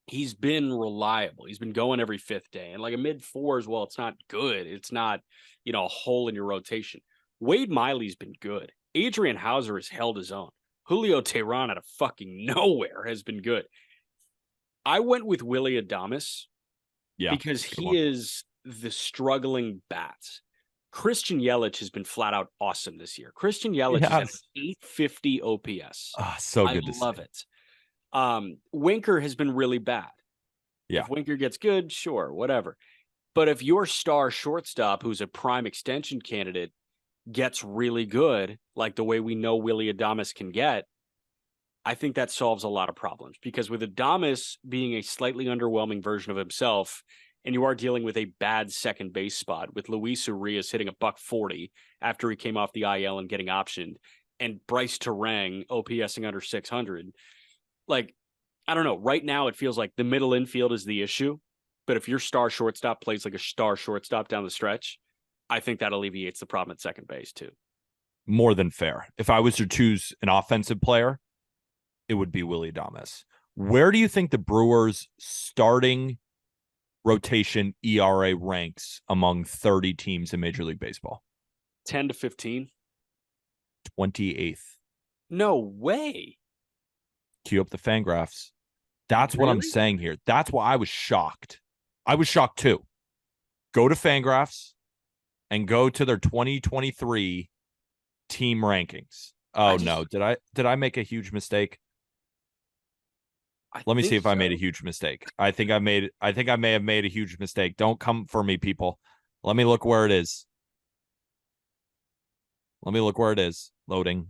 he's been reliable. He's been going every fifth day, and like a mid-4s, well, it's not good. It's not, a hole in your rotation. Wade Miley's been good. Adrian Hauser has held his own. Julio Teheran out of fucking nowhere has been good. I went with Willy Adames because he is the struggling bat. Christian Yelich has been flat out awesome this year. Christian Yelich is at 850 OPS. So good to see. I love it. Winker has been really bad. Yeah. If Winker gets good, sure, whatever. But if your star shortstop, who's a prime extension candidate, gets really good, like the way we know Willy Adames can get, I think that solves a lot of problems, because with Adames being a slightly underwhelming version of himself, and you are dealing with a bad second base spot with Luis Urias hitting $140 after he came off the IL and getting optioned, and Bryce Terang OPSing under 600. Like, I don't know. Right now, it feels like the middle infield is the issue. But if your star shortstop plays like a star shortstop down the stretch, I think that alleviates the problem at second base too. More than fair. If I was to choose an offensive player, it would be Willy Adames. Where do you think the Brewers' starting rotation ERA ranks among 30 teams in Major League Baseball? 10 to 15. 28th. No way. Cue up the Fangraphs. That's what I'm saying here. That's why I was shocked. I was shocked too. Go to Fangraphs and go to their 2023 team rankings. Oh no, did I make a huge mistake? Let me see if I made a huge mistake. I think I may have made a huge mistake. Don't come for me, people. Let me look where it is. Loading.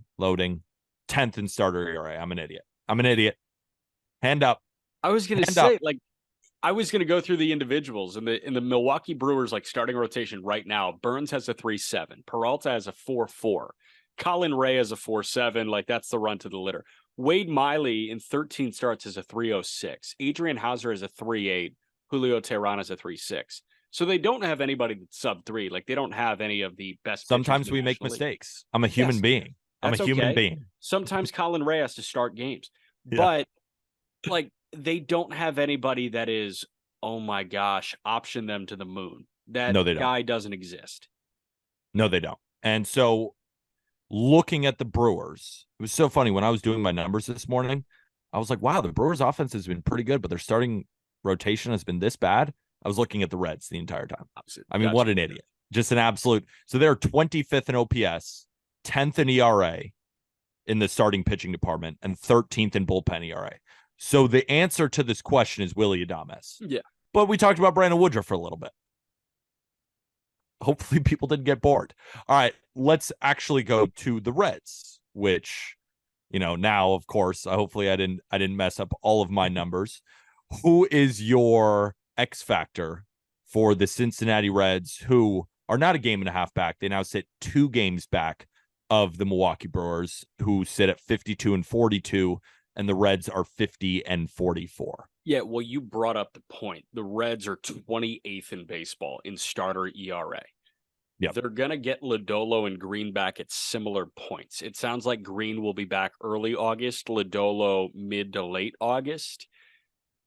10th in starter ERA. I'm an idiot. Hand up. I was going to say, I was going to go through the individuals in the Milwaukee Brewers, like starting rotation right now. Burns has a 3.7. Peralta has a 4.4. Colin Ray has a 4.7. Like, that's the run to the litter. Wade Miley in 13 starts has a 3.06. Adrian Hauser has a 3.8. Julio Teheran has a 3.6. So they don't have anybody that's sub 3. Like, they don't have any of the best. Sometimes we make mistakes. I'm a human being. I'm a human being. Sometimes Colin Ray has to start games. But, like, they don't have anybody that is, oh my gosh, option them to the moon. That guy doesn't exist. No, they don't. And so, looking at the Brewers, it was so funny when I was doing my numbers this morning. I was like, wow, the Brewers offense has been pretty good, but their starting rotation has been this bad. I was looking at the Reds the entire time. I mean, what an idiot. Just an absolute. So they're 25th in OPS, 10th in ERA in the starting pitching department, and 13th in bullpen ERA. So the answer to this question is Willy Adames. Yeah. But we talked about Brandon Woodruff for a little bit. Hopefully people didn't get bored. All right, let's actually go to the Reds, which, now, of course, hopefully I didn't mess up all of my numbers. Who is your X factor for the Cincinnati Reds, who are not a game and a half back. They now sit 2 games back of the Milwaukee Brewers, who sit at 52 and 42, and the Reds are 50 and 44. Yeah, well, you brought up the point. The Reds are 28th in baseball in starter ERA. Yep. They're going to get Lodolo and Green back at similar points. It sounds like Green will be back early August, Lodolo mid to late August.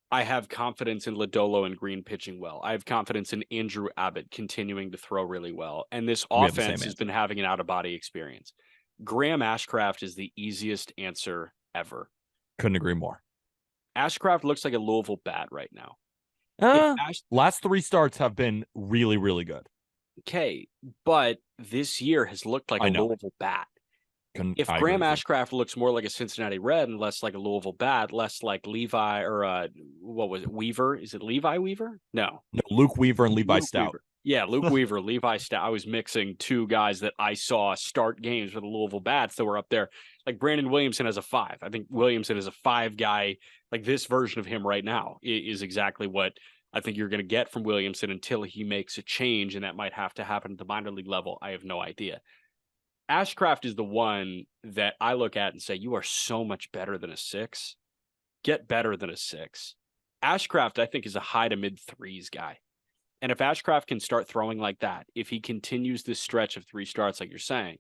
I have confidence in Lodolo and Green pitching well. I have confidence in Andrew Abbott continuing to throw really well. And this offense has been having an out-of-body experience. Graham Ashcraft is the easiest answer ever. Couldn't agree more. Ashcraft looks like a Louisville bat right now. Last 3 starts have been really, really good. Okay, but this year has looked like a Louisville bat. If Graham Ashcraft looks more like a Cincinnati Red and less like a Louisville bat, less like Levi or what was it, Weaver? Is it Levi Weaver? No, Luke Weaver and Levi Stout. Weaver. Yeah, Luke Weaver, Levi Stout. I was mixing 2 guys that I saw start games with the Louisville bats that were up there. Like Brandon Williamson as a 5. I think Williamson is a 5 guy. Like this version of him right now is exactly what I think you're going to get from Williamson until he makes a change, and that might have to happen at the minor league level. I have no idea. Ashcraft is the one that I look at and say, you are so much better than a 6. Get better than a 6. Ashcraft, I think, is a high to mid 3s guy. And if Ashcraft can start throwing like that, if he continues this stretch of 3 starts, like you're saying,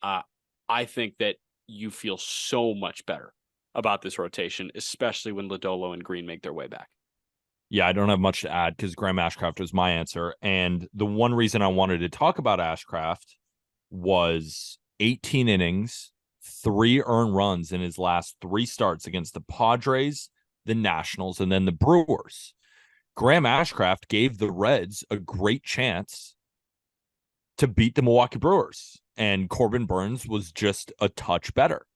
I think that you feel so much better about this rotation, especially when Lodolo and Green make their way back. Yeah, I don't have much to add because Graham Ashcraft was my answer. And the one reason I wanted to talk about Ashcraft was 18 innings, 3 earned runs in his last 3 starts against the Padres, the Nationals, and then the Brewers. Graham Ashcraft gave the Reds a great chance to beat the Milwaukee Brewers, and Corbin Burns was just a touch better,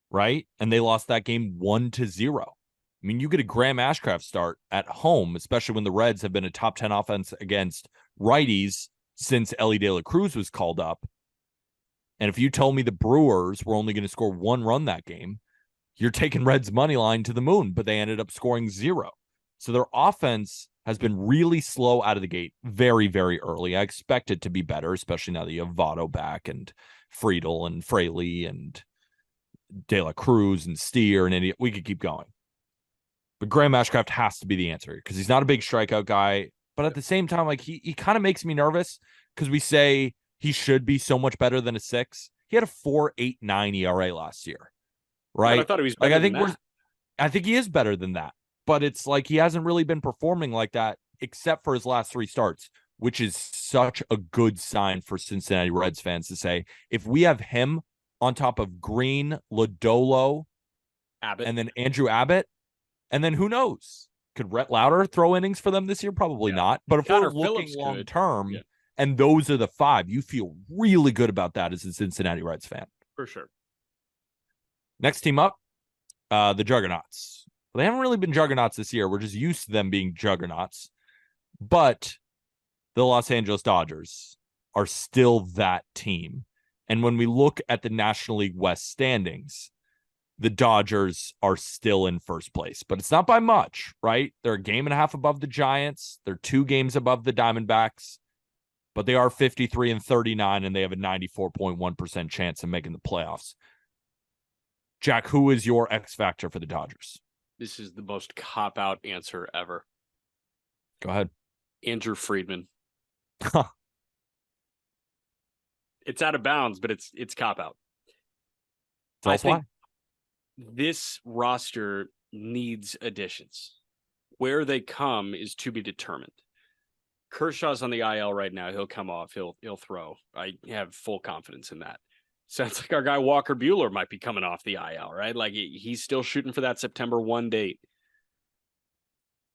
right? And they lost that game 1-0. I mean, you get a Graham Ashcraft start at home, especially when the Reds have been a top 10 offense against righties since Ellie De La Cruz was called up. And if you told me the Brewers were only going to score 1 run that game, you're taking Reds money line to the moon, but they ended up scoring 0. So their offense has been really slow out of the gate very, very early. I expect it to be better, especially now that you have Votto back and Friedel and Fraley and De La Cruz and Steer and India. We could keep going. But Graham Ashcraft has to be the answer because he's not a big strikeout guy. But at the same time, like he kind of makes me nervous because we say he should be so much better than a 6. He had a 4.89 ERA last year, right? But I thought he was better I think he is better than that. But it's like he hasn't really been performing like that except for his last 3 starts, which is such a good sign for Cincinnati Reds fans to say, if we have him on top of Green, Lodolo, Abbott, and then Andrew Abbott, and then who knows? Could Rhett Lauder throw innings for them this year? Probably not. But if Connor we're looking Phillips long term, and those are the 5, you feel really good about that as a Cincinnati Reds fan. For sure. Next team up, the Juggernauts. They haven't really been juggernauts this year. We're just used to them being juggernauts. But the Los Angeles Dodgers are still that team. And when we look at the National League West standings, the Dodgers are still in first place. But it's not by much, right? They're a game and a half above the Giants. They're 2 games above the Diamondbacks. But they are 53 and 39, and they have a 94.1% chance of making the playoffs. Jack, who is your X factor for the Dodgers? This is the most cop-out answer ever. Go ahead. Andrew Friedman. It's out of bounds, but it's cop-out. I think this roster needs additions. Where they come is to be determined. Kershaw's on the IL right now. He'll come off. He'll throw. I have full confidence in that. Sounds like our guy Walker Buehler might be coming off the IL, right? Like he's still shooting for that September 1 date.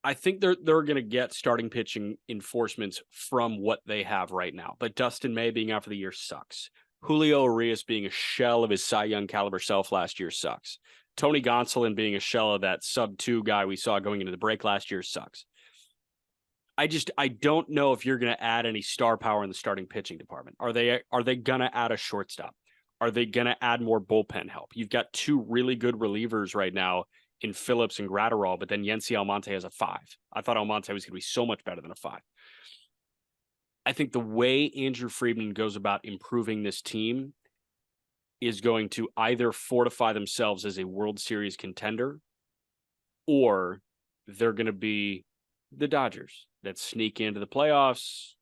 I think they're going to get starting pitching enforcements from what they have right now. But Dustin May being out for the year sucks. Julio Urias being a shell of his Cy Young caliber self last year sucks. Tony Gonsolin being a shell of that sub-2 guy we saw going into the break last year sucks. I don't know if you're going to add any star power in the starting pitching department. Are they going to add a shortstop? Are they going to add more bullpen help? You've got 2 really good relievers right now in Phillips and Gratterall, but then Yency Almonte has a 5. I thought Almonte was going to be so much better than a 5. I think the way Andrew Friedman goes about improving this team is going to either fortify themselves as a World Series contender, or they're going to be the Dodgers that sneak into the playoffs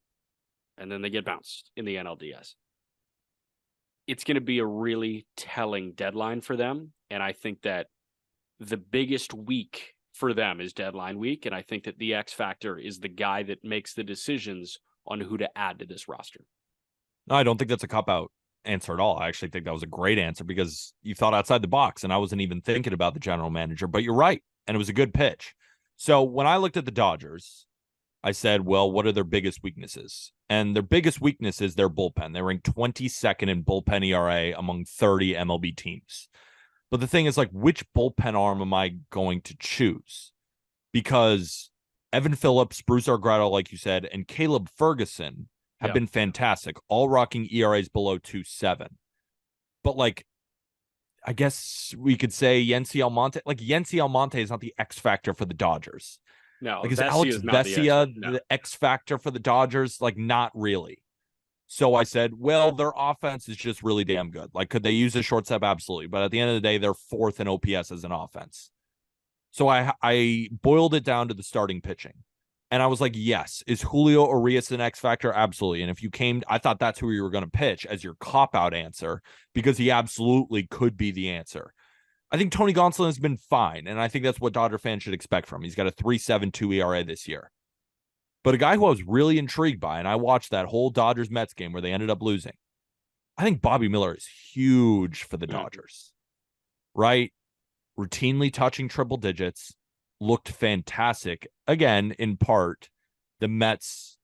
and then they get bounced in the NLDS. It's going to be a really telling deadline for them. And I think that the biggest week for them is deadline week. And I think that the X factor is the guy that makes the decisions on who to add to this roster. No, I don't think that's a cop-out answer at all. I actually think that was a great answer because you thought outside the box, and I wasn't even thinking about the general manager, but you're right. And it was a good pitch. So when I looked at the Dodgers, I said, well, what are their biggest weaknesses? And their biggest weakness is their bullpen. They ranked 22nd in bullpen ERA among 30 MLB teams. But the thing is, like, which bullpen arm am I going to choose? Because Evan Phillips, Bruce Argratto, like you said, and Caleb Ferguson have been fantastic, all rocking ERAs below 2.7. But, like, I guess we could say Yency Almonte. Like, Yency Almonte is not the X factor for the Dodgers. No, like, is Alex Vesia the X factor for the Dodgers? Like, not really. So I said, well, their offense is just really damn good. Like, could they use a shortstop? Absolutely. But at the end of the day, they're 4th in OPS as an offense. So I boiled it down to the starting pitching. And I was like, yes. Is Julio Urias an X factor? Absolutely. And if you came, I thought that's who you were going to pitch as your cop-out answer, because he absolutely could be the answer. I think Tony Gonsolin has been fine, and I think that's what Dodger fans should expect from him. He's got a 3.72 ERA this year. But a guy who I was really intrigued by, and I watched that whole Dodgers-Mets game where they ended up losing, I think Bobby Miller is huge for the Dodgers, right? Routinely touching triple digits, looked fantastic. Again, in part, the Mets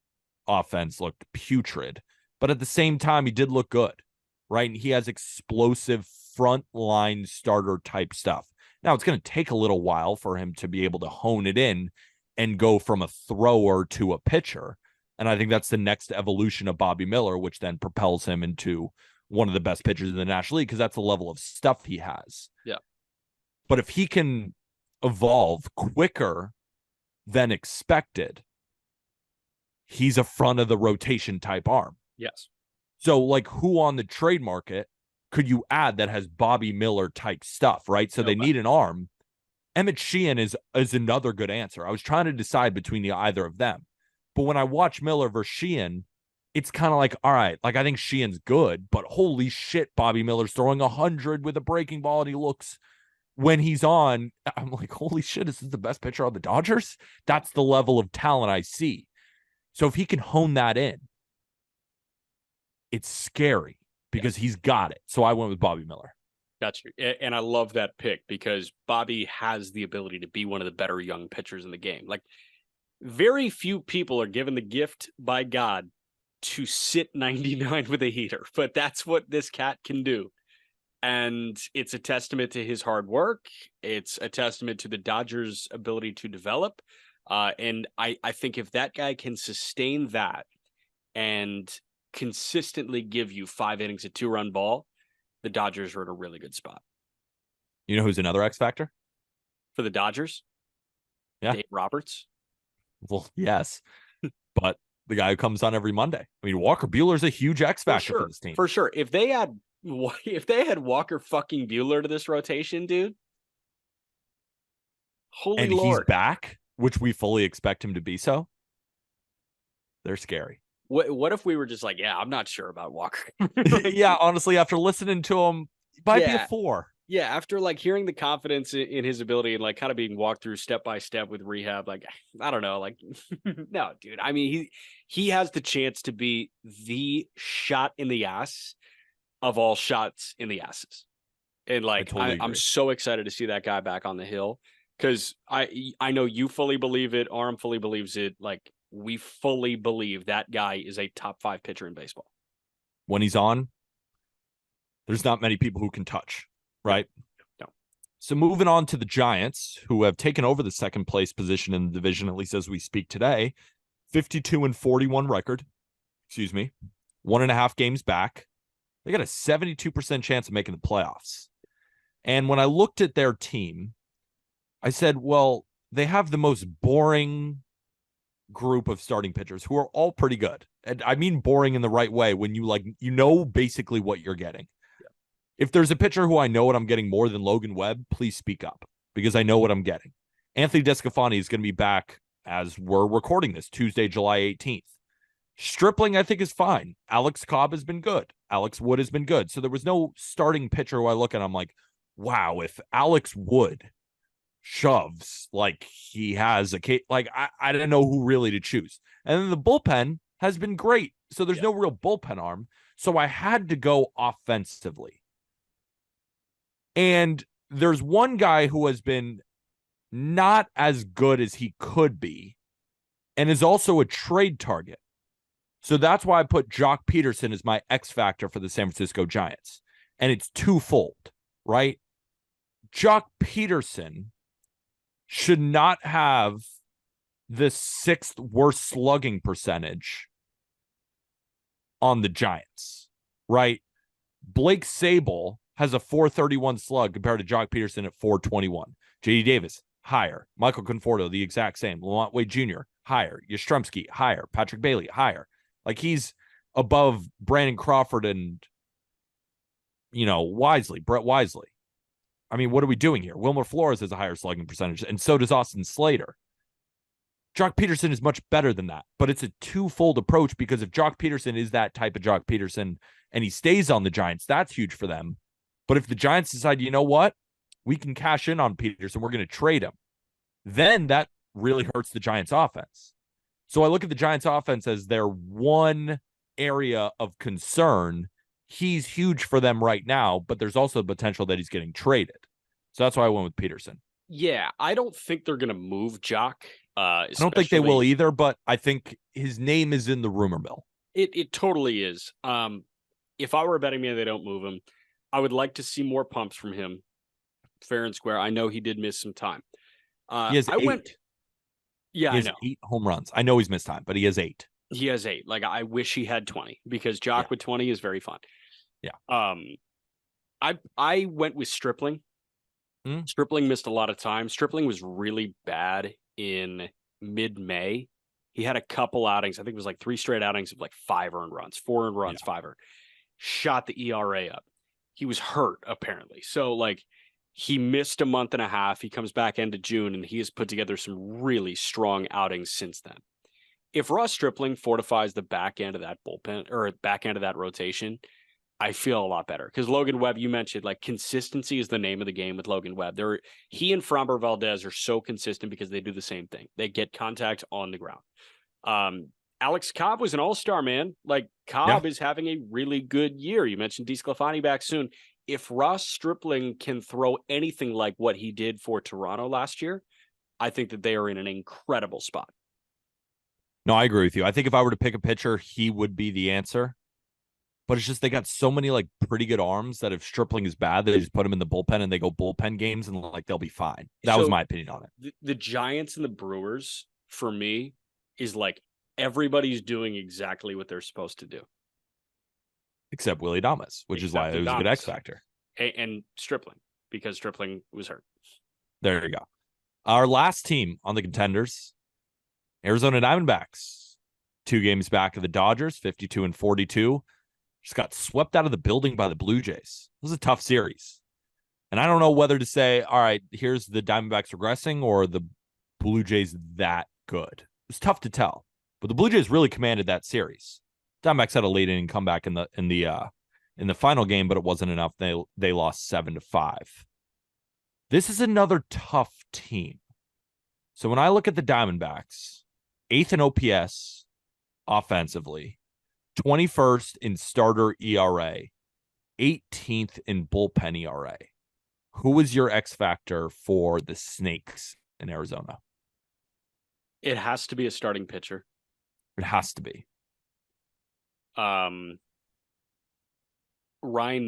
offense looked putrid, but at the same time, he did look good, right? And he has explosive frontline starter type stuff. Now, it's going to take a little while for him to be able to hone it in and go from a thrower to a pitcher. And I think that's the next evolution of Bobby Miller, which then propels him into one of the best pitchers in the National League, because that's the level of stuff he has. Yeah. But if he can evolve quicker than expected, he's a front of the rotation type arm. Yes. So, like, who on the trade market could you add that has Bobby Miller type stuff, right? So they need an arm. Emmett Sheehan is another good answer. I was trying to decide between either of them. But when I watch Miller versus Sheehan, it's kind of like, all right, like, I think Sheehan's good, but holy shit, Bobby Miller's throwing 100 with a breaking ball, and he looks, when he's on, I'm like, holy shit, is this the best pitcher on the Dodgers? That's the level of talent I see. So if he can hone that in, it's scary because he's got it. So I went with Bobby Miller. That's and I love that pick because Bobby has the ability to be one of the better young pitchers in the game. Like, very few people are given the gift by God to sit 99 with a heater, but that's what this cat can do. And it's a testament to his hard work. It's a testament to the Dodgers' ability to develop. And I think if that guy can sustain that and consistently give you 5 innings of 2-run ball, the Dodgers are in a really good spot. You know who's another X factor for the Dodgers? Yeah. Dave Roberts. Well, yes, but the guy who comes on every Monday. I mean, Walker Buehler's a huge X factor for this team. For sure. If they had Walker fucking Buehler to this rotation, dude. Holy and Lord. He's back, which we fully expect him to be so. They're scary. What if we were just like, yeah, I'm not sure about Walker. Yeah, honestly, after listening to him, he might be a 4. Yeah, after like hearing the confidence in his ability and like kind of being walked through step by step with rehab, like, I don't know, like, no, dude. I mean, he has the chance to be the shot in the ass of all shots in the asses. And like, I'm so excited to see that guy back on the hill because I know you fully believe it. Aram fully believes it. Like, we fully believe that guy is a top 5 pitcher in baseball. When he's on, there's not many people who can touch, right? No. So moving on to the Giants, who have taken over the second place position in the division, at least as we speak today, 52-41 record. 1.5 games back. They got a 72% chance of making the playoffs. And when I looked at their team, I said, well, they have the most boring group of starting pitchers who are all pretty good. And I mean boring in the right way when you know basically what you're getting. Yeah. If there's a pitcher who I know what I'm getting more than Logan Webb, please speak up because I know what I'm getting. Anthony Descafani is going to be back as we're recording this Tuesday, July 18th. Stripling, I think, is fine. Alex Cobb has been good. Alex Wood has been good. So there was no starting pitcher who I look at, I'm like, wow, if Alex Wood shoves like he has I didn't know who really to choose. And then the bullpen has been great. So there's no real bullpen arm. So I had to go offensively. And there's one guy who has been not as good as he could be and is also a trade target. So that's why I put Jock Peterson as my X factor for the San Francisco Giants. And it's twofold, right? Jock Peterson should not have the sixth worst slugging percentage on the Giants, right? Blake Sable has a 431 slug compared to Jock Peterson at 421. J.D. Davis, higher. Michael Conforto, the exact same. Lamont Wade Jr., higher. Yastrzemski, higher. Patrick Bailey, higher. Like he's above Brandon Crawford and, Brett Wisely. I mean, what are we doing here? Wilmer Flores has a higher slugging percentage, and so does Austin Slater. Jock Peterson is much better than that, but it's a twofold approach because if Jock Peterson is that type of Jock Peterson and he stays on the Giants, that's huge for them. But if the Giants decide, you know what, we can cash in on Peterson, we're going to trade him, then that really hurts the Giants offense. So I look at the Giants offense as their one area of concern. He's huge for them right now, but there's also the potential that he's getting traded. So that's why I went with Peterson. Yeah, I don't think they're going to move Jock. I don't think they will either, but I think his name is in the rumor mill. It totally is. If I were a betting man, they don't move him. I would like to see more pumps from him, fair and square. I know he did miss some time. He has eight. Yeah, he has I know 8 home runs. I know he's missed time, but he has 8. He has 8. Like I wish he had 20 because Jock with 20 is very fun. Yeah. I went with Stripling. Stripling missed a lot of time. Stripling was really bad in mid-May. He had a couple outings. I think it was like 3 straight outings of like 5 earned runs, 4 earned runs, 5 earned. Shot the ERA up. He was hurt apparently. So like he missed a month and a half. He comes back end of June and he has put together some really strong outings since then. If Ross Stripling fortifies the back end of that bullpen or back end of that rotation, I feel a lot better because Logan Webb, you mentioned like consistency is the name of the game with Logan Webb. He and Framber Valdez are so consistent because they do the same thing. They get contact on the ground. Alex Cobb was an all-star, man. Like Cobb is having a really good year. You mentioned DeSclafani back soon. If Ross Stripling can throw anything like what he did for Toronto last year, I think that they are in an incredible spot. No, I agree with you. I think if I were to pick a pitcher, he would be the answer. But it's just they got so many like pretty good arms that if Stripling is bad, they just put him in the bullpen and they go bullpen games and like they'll be fine. That was my opinion on it. The Giants and the Brewers, for me, is like everybody's doing exactly what they're supposed to do. Except Willie Adames, which is why it was a good X factor. And Stripling, because Stripling was hurt. There you go. Our last team on the contenders, Arizona Diamondbacks. 2 games back of the Dodgers, 52-42. Just got swept out of the building by the Blue Jays. It was a tough series. And I don't know whether to say, all right, here's the Diamondbacks regressing or the Blue Jays that good. It's tough to tell. But the Blue Jays really commanded that series. Diamondbacks had a late inning comeback in the final game, but it wasn't enough. They lost 7-5. This is another tough team. So when I look at the Diamondbacks, 8th in OPS offensively, 21st in starter ERA, 18th in bullpen ERA. Who is your X factor for the Snakes in Arizona? It has to be a starting pitcher. It has to be. Ryan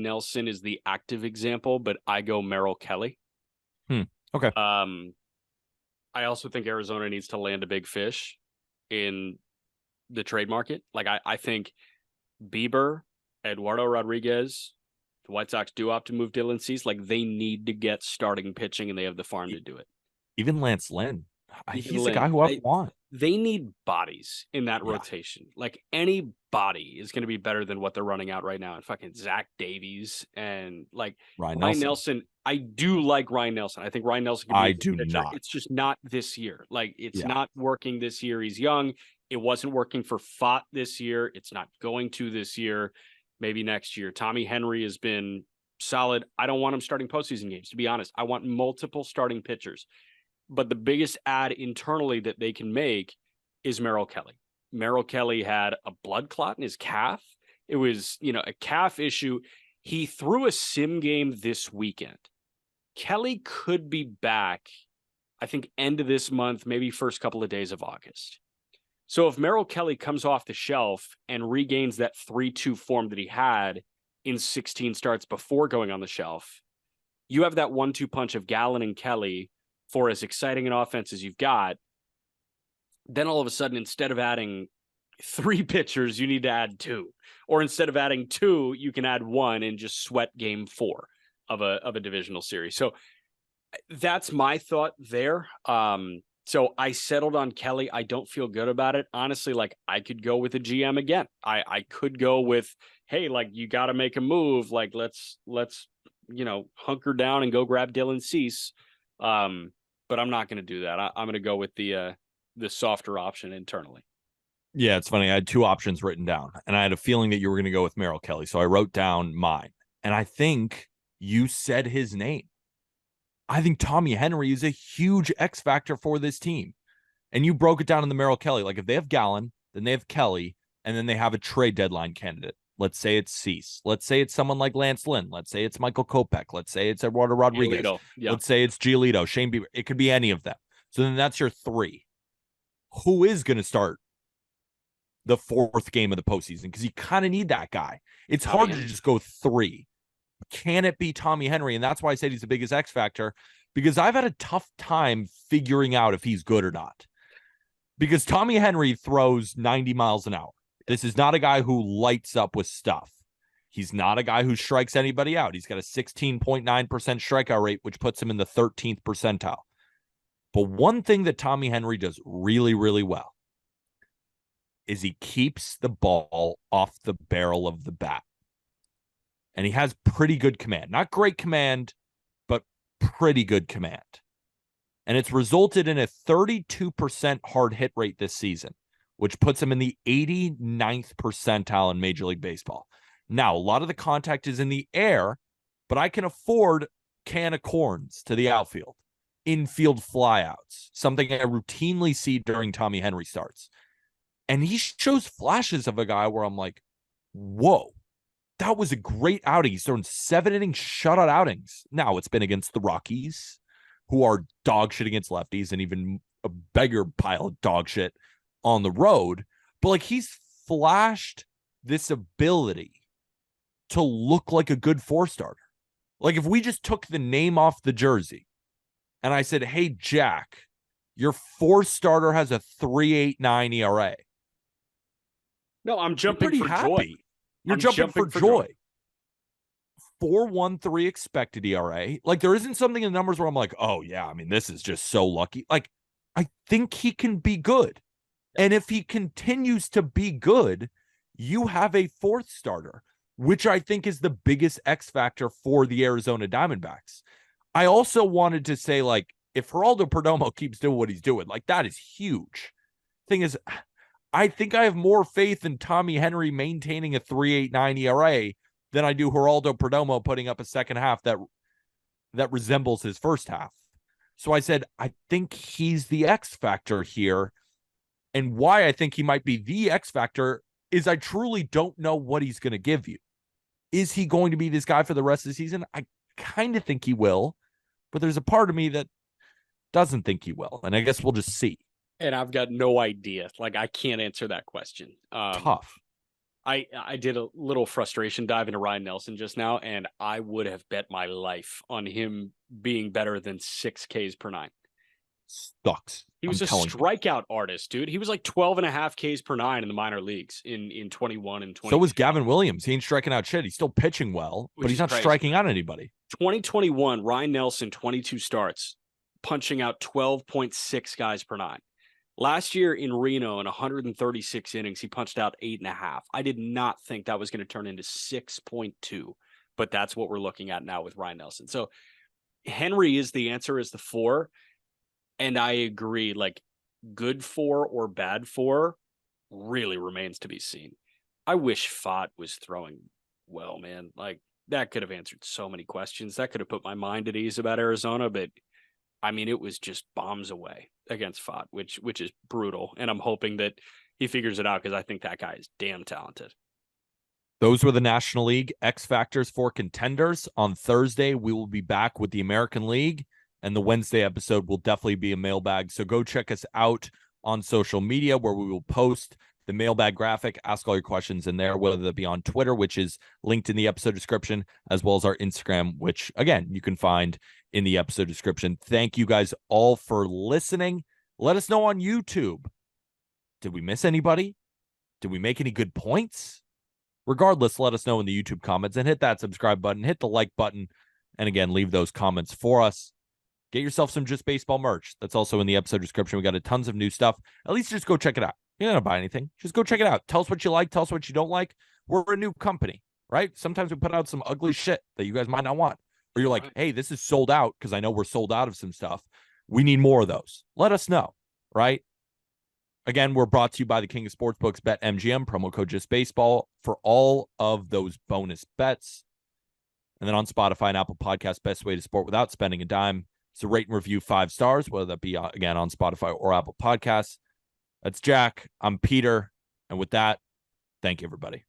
Nelson is the active example, but I go Merrill Kelly. Okay. I also think Arizona needs to land a big fish in the trade market. Like I think Bieber, Eduardo Rodriguez, the White Sox do opt to move Dylan Cease. Like they need to get starting pitching and they have the farm to do it. Even Lance Lynn. Even He's the Lynn. guy who I want. They need bodies in that Yeah. rotation. Like any body is going to be better than what they're running out right now. And fucking Zach Davies and like Ryan Nelson. I do like Ryan Nelson. I think Ryan Nelson can be I do pitcher. not. It's just not this year. Like it's Yeah. not working this year. He's young. It wasn't working for Fott this year. It's not going to this year. Maybe next year. Tommy Henry has been solid. I don't want him starting postseason games, to be honest. I want multiple starting pitchers. But the biggest add internally that they can make is Merrill Kelly. Merrill Kelly had a blood clot in his calf. It was, a calf issue. He threw a sim game this weekend. Kelly could be back, I think, end of this month, maybe first couple of days of August. So if Merrill Kelly comes off the shelf and regains that 3-2 form that he had in 16 starts before going on the shelf, you have that 1-2 punch of Gallen and Kelly for as exciting an offense as you've got. Then all of a sudden, instead of adding 3 pitchers, you need to add 2. Or instead of adding 2, you can add 1 and just sweat game 4 of a divisional series. So that's my thought there. So I settled on Kelly. I don't feel good about it. Honestly, like I could go with a GM again. I could go with, hey, like you got to make a move. Like let's hunker down and go grab Dylan Cease. But I'm not going to do that. I'm going to go with the softer option internally. Yeah, it's funny. I had 2 options written down, and I had a feeling that you were going to go with Merrill Kelly. So I wrote down mine, and I think you said his name. I think Tommy Henry is a huge X factor for this team. And you broke it down in the Merrill Kelly. Like if they have Gallen, then they have Kelly, and then they have a trade deadline candidate. Let's say it's Cease. Let's say it's someone like Lance Lynn. Let's say it's Michael Kopech. Let's say it's Eduardo Rodriguez. Yeah. Let's say it's Giolito, Shane Bieber. It could be any of them. So then that's your 3. Who is going to start the 4th game of the postseason? Because you kind of need that guy. It's hard to just go 3. Can it be Tommy Henry? And that's why I said he's the biggest X factor, because I've had a tough time figuring out if he's good or not. Because Tommy Henry throws 90 miles an hour. This is not a guy who lights up with stuff. He's not a guy who strikes anybody out. He's got a 16.9% strikeout rate, which puts him in the 13th percentile. But one thing that Tommy Henry does really, really well is he keeps the ball off the barrel of the bat. And he has pretty good command. Not great command, but pretty good command. And it's resulted in a 32% hard hit rate this season, which puts him in the 89th percentile in Major League Baseball. Now, a lot of the contact is in the air, but I can afford can of corns to the outfield, infield flyouts, something I routinely see during Tommy Henry starts. And he shows flashes of a guy where I'm like, whoa, that was a great outing. He's thrown 7 innings, shutout outings. Now it's been against the Rockies, who are dog shit against lefties, and even a bigger pile of dog shit on the road. But like he's flashed this ability to look like a good 4-starter. Like if we just took the name off the jersey and I said, hey, Jack, your 4-starter has a 3.89 ERA. No, I'm jumping for happy. Joy. You're jumping for joy. 4.13 expected ERA. Like there isn't something in the numbers where I'm like, oh yeah, I mean, this is just so lucky. Like I think he can be good. And if he continues to be good, you have a 4th starter, which I think is the biggest X factor for the Arizona Diamondbacks. I also wanted to say, like, if Geraldo Perdomo keeps doing what he's doing, like that is huge. Thing is, I think I have more faith in Tommy Henry maintaining a 3.89 ERA than I do Geraldo Perdomo putting up a second half that resembles his first half. So I said, I think he's the X factor here. And why I think he might be the X factor is I truly don't know what he's going to give you. Is he going to be this guy for the rest of the season? I kind of think he will, but there's a part of me that doesn't think he will. And I guess we'll just see. And I've got no idea. Like, I can't answer that question. Tough. I did a little frustration dive into Ryan Nelson just now, and I would have bet my life on him being better than 6 Ks per 9. Sucks. He was a strikeout artist, dude. He was like 12.5 Ks per 9 in the minor leagues in 21 and 20. So was Gavin Williams. He ain't striking out shit. He's still pitching well, but he's not striking out anybody. 2021, Ryan Nelson, 22 starts, punching out 12.6 guys per nine. Last year in Reno, in 136 innings, he punched out 8.5. I did not think that was going to turn into 6.2, but that's what we're looking at now with Ryan Nelson. So Henry is the answer, is the 4. And I agree, like, good 4 or bad 4 really remains to be seen. I wish Fott was throwing well, man. Like, that could have answered so many questions. That could have put my mind at ease about Arizona, but I mean, it was just bombs away against Fott, which is brutal. And I'm hoping that he figures it out, because I think that guy is damn talented. Those were the National League X Factors for Contenders. On Thursday, we will be back with the American League, and the Wednesday episode will definitely be a mailbag. So go check us out on social media, where we will post the mailbag graphic. Ask all your questions in there, whether that be on Twitter, which is linked in the episode description, as well as our Instagram, which, again, you can find in the episode description. Thank you guys all for listening. Let us know on YouTube. Did we miss anybody? Did we make any good points? Regardless, let us know in the YouTube comments, and hit that subscribe button, hit the like button, and again, leave those comments for us. Get yourself some Just Baseball merch. That's also in the episode description. We got a tons of new stuff. At least just go check it out. You don't buy anything. Just go check it out. Tell us what you like. Tell us what you don't like. We're a new company, right? Sometimes we put out some ugly shit that you guys might not want. Or you're like, hey, this is sold out, because I know we're sold out of some stuff. We need more of those. Let us know, right? Again, we're brought to you by the King of Sportsbooks, BetMGM, promo code JustBaseball for all of those bonus bets. And then on Spotify and Apple Podcasts, best way to sport without spending a dime is to rate and review 5 stars, whether that be, again, on Spotify or Apple Podcasts. That's Jack. I'm Peter. And with that, thank you, everybody.